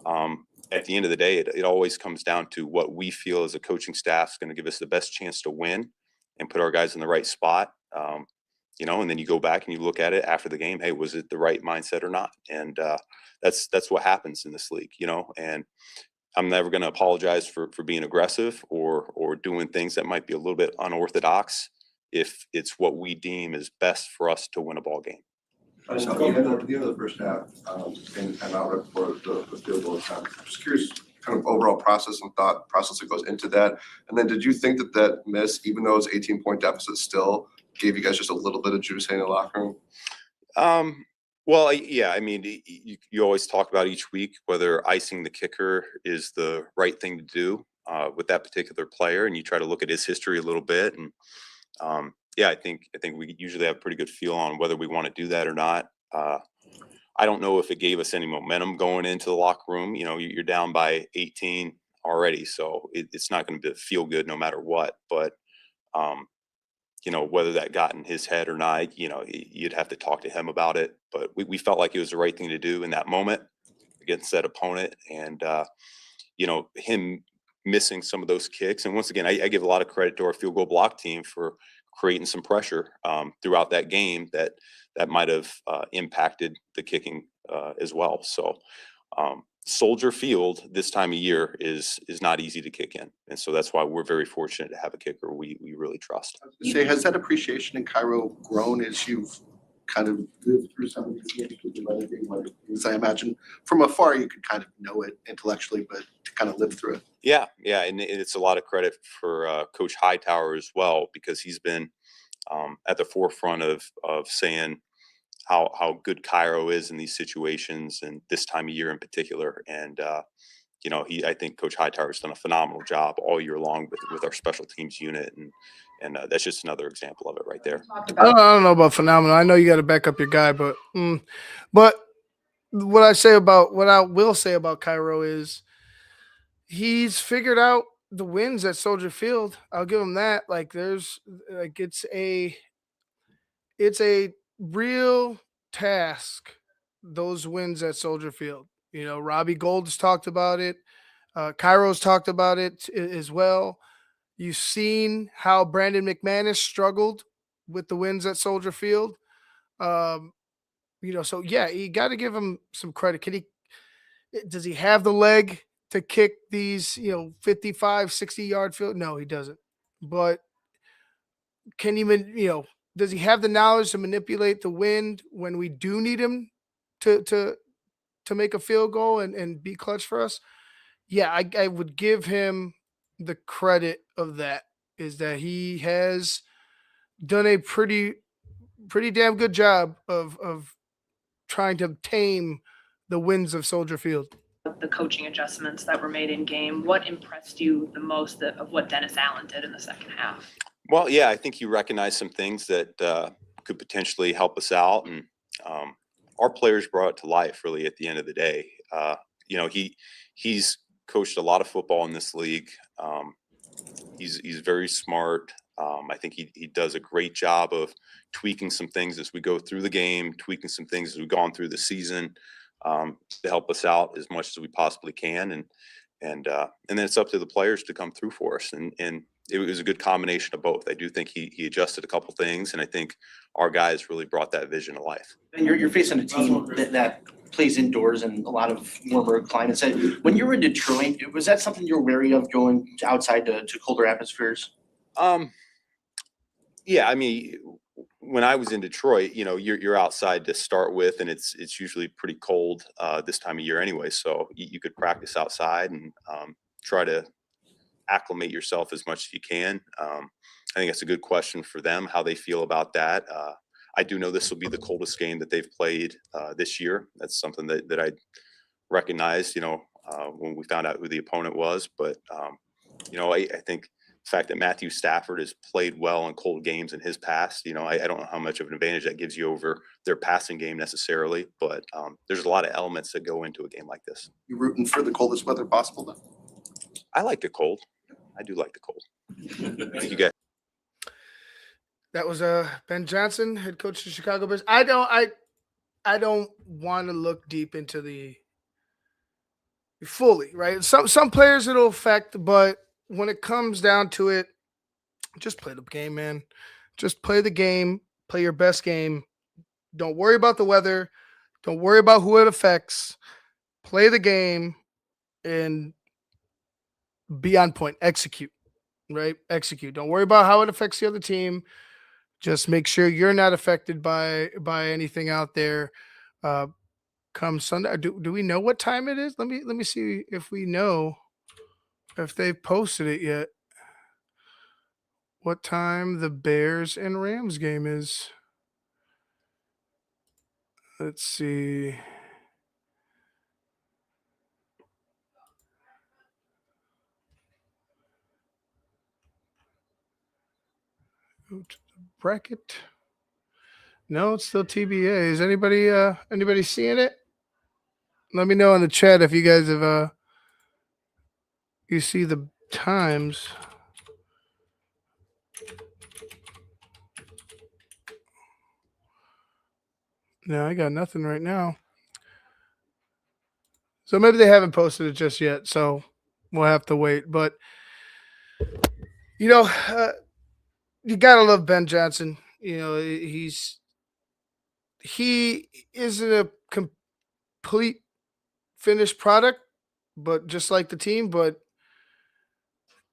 At the end of the day, it always comes down to what we feel as a coaching staff is going to give us the best chance to win and put our guys in the right spot. And then you go back and you look at it after the game. Hey, was it the right mindset or not? And that's what happens in this league, and I'm never going to apologize for being aggressive or doing things that might be a little bit unorthodox if it's what we deem is best for us to win a ball game. The end of the first half, and out right before the field goal attempt. Just curious, kind of overall process and thought process that goes into that. And then did you think that miss, even though it's 18-point deficit, still gave you guys just a little bit of juice in the locker room? Well, yeah, I mean, you always talk about each week whether icing the kicker is the right thing to do with that particular player, and you try to look at his history a little bit. And yeah, I think we usually have a pretty good feel on whether we want to do that or not. I don't know if it gave us any momentum going into the locker room. You're down by 18 already, so it's not going to feel good no matter what. But whether that got in his head or not, you'd have to talk to him about it. But we felt like it was the right thing to do in that moment against that opponent. And, him missing some of those kicks. And once again, I give a lot of credit to our field goal block team for creating some pressure throughout that game that might have impacted the kicking as well. So Soldier Field this time of year is not easy to kick in. And so that's why we're very fortunate to have a kicker we really trust. Say, has that appreciation in Cairo grown as you've kind of lived through some of these games with the other game? Because I imagine from afar you could kind of know it intellectually, but to kind of live through it. Yeah, and it's a lot of credit for Coach Hightower as well, because he's been at the forefront of saying how good Cairo is in these situations and this time of year in particular. And I think Coach Hightower has done a phenomenal job all year long with our special teams unit, and that's just another example of it right there. I don't know about phenomenal. I know you got to back up your guy, but what I will say about Cairo is he's figured out the wins at Soldier Field. I'll give him that. It's a real task, those wins at Soldier Field. Robbie Gold's talked about it. Cairo's talked about it as well. You've seen how Brandon McManus struggled with the wins at Soldier Field. So yeah, you got to give him some credit. Does he have the leg to kick these, 55, 60-yard field? No, he doesn't. But can he, does he have the knowledge to manipulate the wind when we do need him to make a field goal and be clutch for us? Yeah, I would give him the credit of that, is that he has done a pretty damn good job of trying to tame the winds of Soldier Field. The coaching adjustments that were made in game, what impressed you the most of what Dennis Allen did in the second half? Well, yeah, I think he recognized some things that could potentially help us out, and our players brought it to life really at the end of the day. He's coached a lot of football in this league. He's very smart. I think he does a great job of tweaking some things as we go through the game, tweaking some things as we've gone through the season, to help us out as much as we possibly can. And then it's up to the players to come through for us. And it was a good combination of both. I do think he adjusted a couple things, and I think our guys really brought that vision to life. And you're facing a team that plays indoors in a lot of warmer climates. When you were in Detroit, was that something you were wary of going outside to colder atmospheres? Yeah, I mean, when I was in Detroit, you're outside to start with, and it's usually pretty cold this time of year anyway. So you could practice outside and try to acclimate yourself as much as you can. I think that's a good question for them, how they feel about that. I do know this will be the coldest game that they've played this year. That's something that I recognized, when we found out who the opponent was. But, I think the fact that Matthew Stafford has played well in cold games in his past, I don't know how much of an advantage that gives you over their passing game necessarily. But there's a lot of elements that go into a game like this. You rooting for the coldest weather possible then? I like the cold. I do like the cold. Thank you, guys. That was Ben Johnson, head coach of the Chicago Bears. I don't want to look deep into the fully, right? Some players it'll affect, but when it comes down to it, just play the game, man. Just play the game, play your best game. Don't worry about the weather. Don't worry about who it affects. Play the game and be on point. Execute, right? Execute. Don't worry about how it affects the other team. Just make sure you're not affected by anything out there. Come Sunday, do we know what time it is? Let me see if we know if they've posted it yet. What time the Bears and Rams game is? Let's see. Go to the bracket. No, it's still TBA. Is anybody seeing it? Let me know in the chat if you guys have you see the times. No, I got nothing right now. So maybe they haven't posted it just yet, so we'll have to wait. But you gotta love Ben Johnson. He isn't a complete finished product, but just like the team. But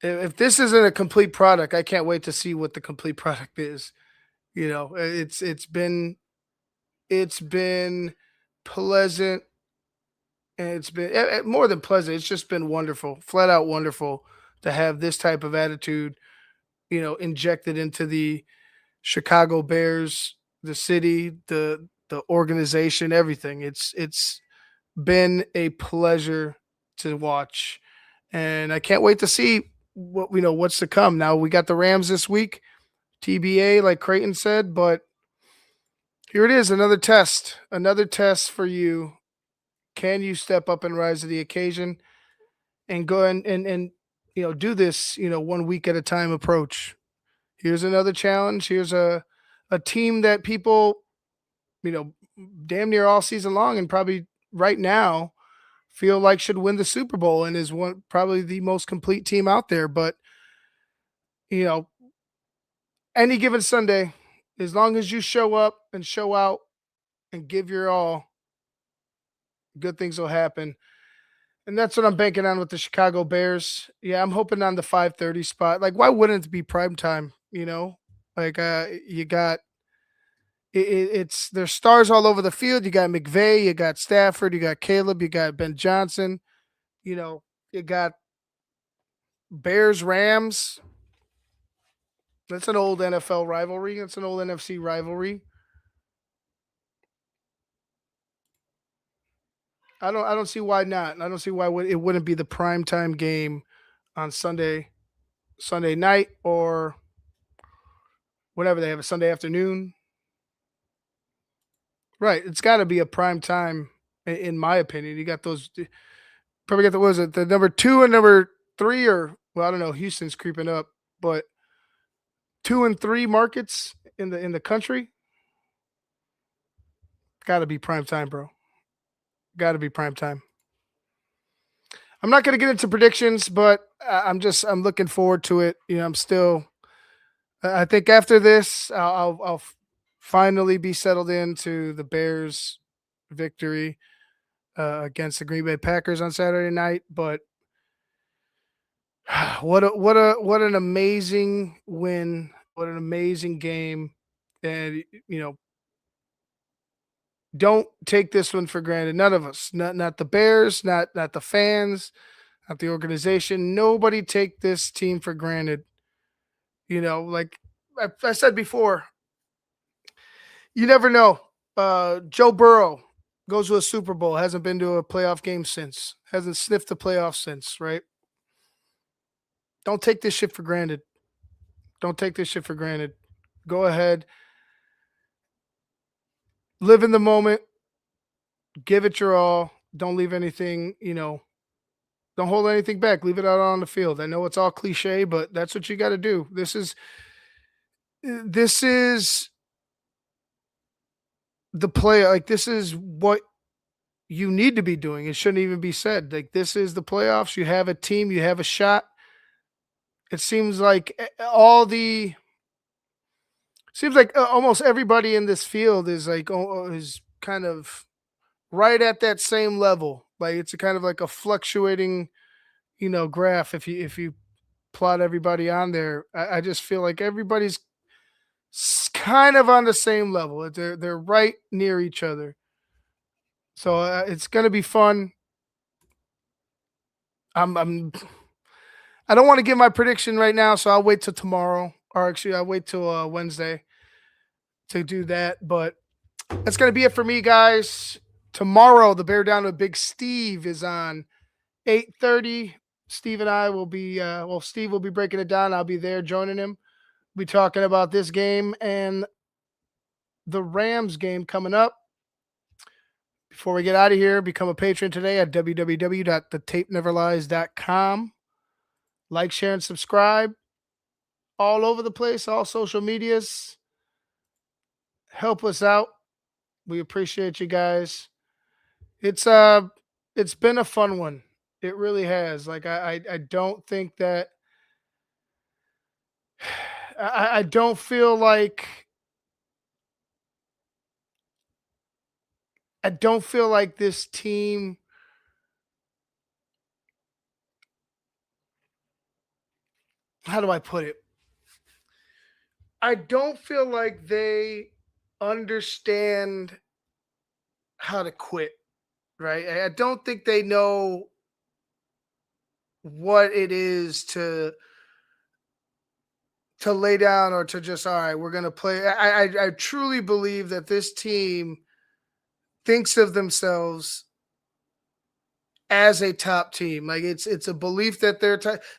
if this isn't a complete product, I can't wait to see what the complete product is. It's been pleasant, and it's been more than pleasant. It's just been wonderful, flat out wonderful to have this type of attitude, injected into the Chicago Bears, the city, the organization, everything. It's been a pleasure to watch, and I can't wait to see what's to come. Now we got the Rams this week, TBA, like Creighton said, but here it is, another test for you. Can you step up and rise to the occasion and go and do this, 1 week at a time approach? Here's another challenge. Here's a team that people, damn near all season long and probably right now feel like should win the Super Bowl and is probably the most complete team out there. But, any given Sunday, as long as you show up and show out and give your all, good things will happen. And that's what I'm banking on with the Chicago Bears. Yeah, I'm hoping on the 5:30 spot. Like, why wouldn't it be prime time? Like you got it's there's stars all over the field. You got McVay, you got Stafford, you got Caleb, you got Ben Johnson. You got Bears, Rams. That's an old NFL rivalry. That's an old NFC rivalry. I don't see why not. I don't see why it wouldn't be the primetime game on Sunday night or whatever they have, a Sunday afternoon. Right. It's got to be a prime time, in my opinion. You got those probably got the, what is it, the number 2 and number 3, or, well, I don't know, Houston's creeping up, but 2 and 3 markets in the country. Got to be prime time, bro. Got to be prime time. I'm not going to get into predictions, but I'm looking forward to it. You know, I think after this, I'll finally be settled into the Bears' victory against the Green Bay Packers on Saturday night. But what an amazing win! What an amazing game! And you know, don't take this one for granted. None of us, not the Bears, not the fans, not the organization. Nobody take this team for granted. You know, like I said before, you never know. Joe Burrow goes to a Super Bowl, hasn't been to a playoff game since, hasn't sniffed the playoff since, right? Don't take this shit for granted. Don't take this shit for granted. Go ahead. Live in the moment. Give it your all. Don't leave anything, don't hold anything back. Leave it out on the field. I know it's all cliche, but that's what you got to do. This is the play. Like, this is what you need to be doing. It shouldn't even be said. Like, this is the playoffs. You have a team. You have a shot. It seems like almost everybody in this field is is kind of right at that same level. Like, it's a kind of like a fluctuating, graph. If you plot everybody on there, I just feel like everybody's kind of on the same level. They're right near each other. So it's gonna be fun. I don't want to give my prediction right now, so I'll wait till tomorrow, or actually I'll wait till Wednesday to do that. But that's gonna be it for me, guys. Tomorrow, the Bear Down with Big Steve is on 8:30. Steve and I will be Steve will be breaking it down. I'll be there joining him. We'll be talking about this game and the Rams game coming up. Before we get out of here, become a patron today at www.thetapeneverlies.com. Like, share, and subscribe all over the place, all social medias. Help us out. We appreciate you guys. It's been a fun one. It really has. Like, I don't think that I don't feel like this team how do I put it? I don't feel like they understand how to quit, right? I don't think they know what it is to lay down or to just, all right, we're going to play. I truly believe that this team thinks of themselves as a top team. Like, it's a belief that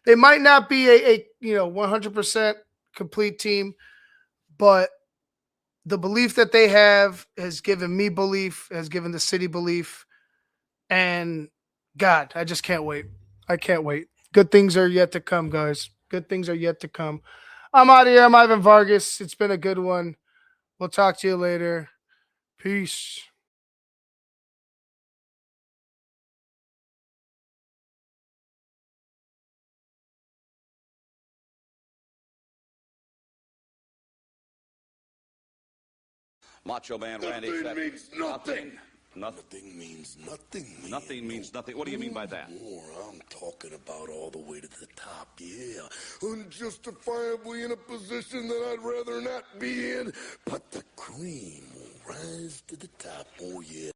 they might not be a 100% complete team, but the belief that they have has given me belief, has given the city belief, and God, I just can't wait. I can't wait. Good things are yet to come, guys. Good things are yet to come. I'm out of here. I'm Ivan Vargas. It's been a good one. We'll talk to you later. Peace. Macho Man Randy. Nothing means nothing. Nothing means nothing. Nothing means nothing. What do you mean by that? More, I'm talking about all the way to the top, yeah. Unjustifiably in a position that I'd rather not be in, but the cream will rise to the top, oh yeah.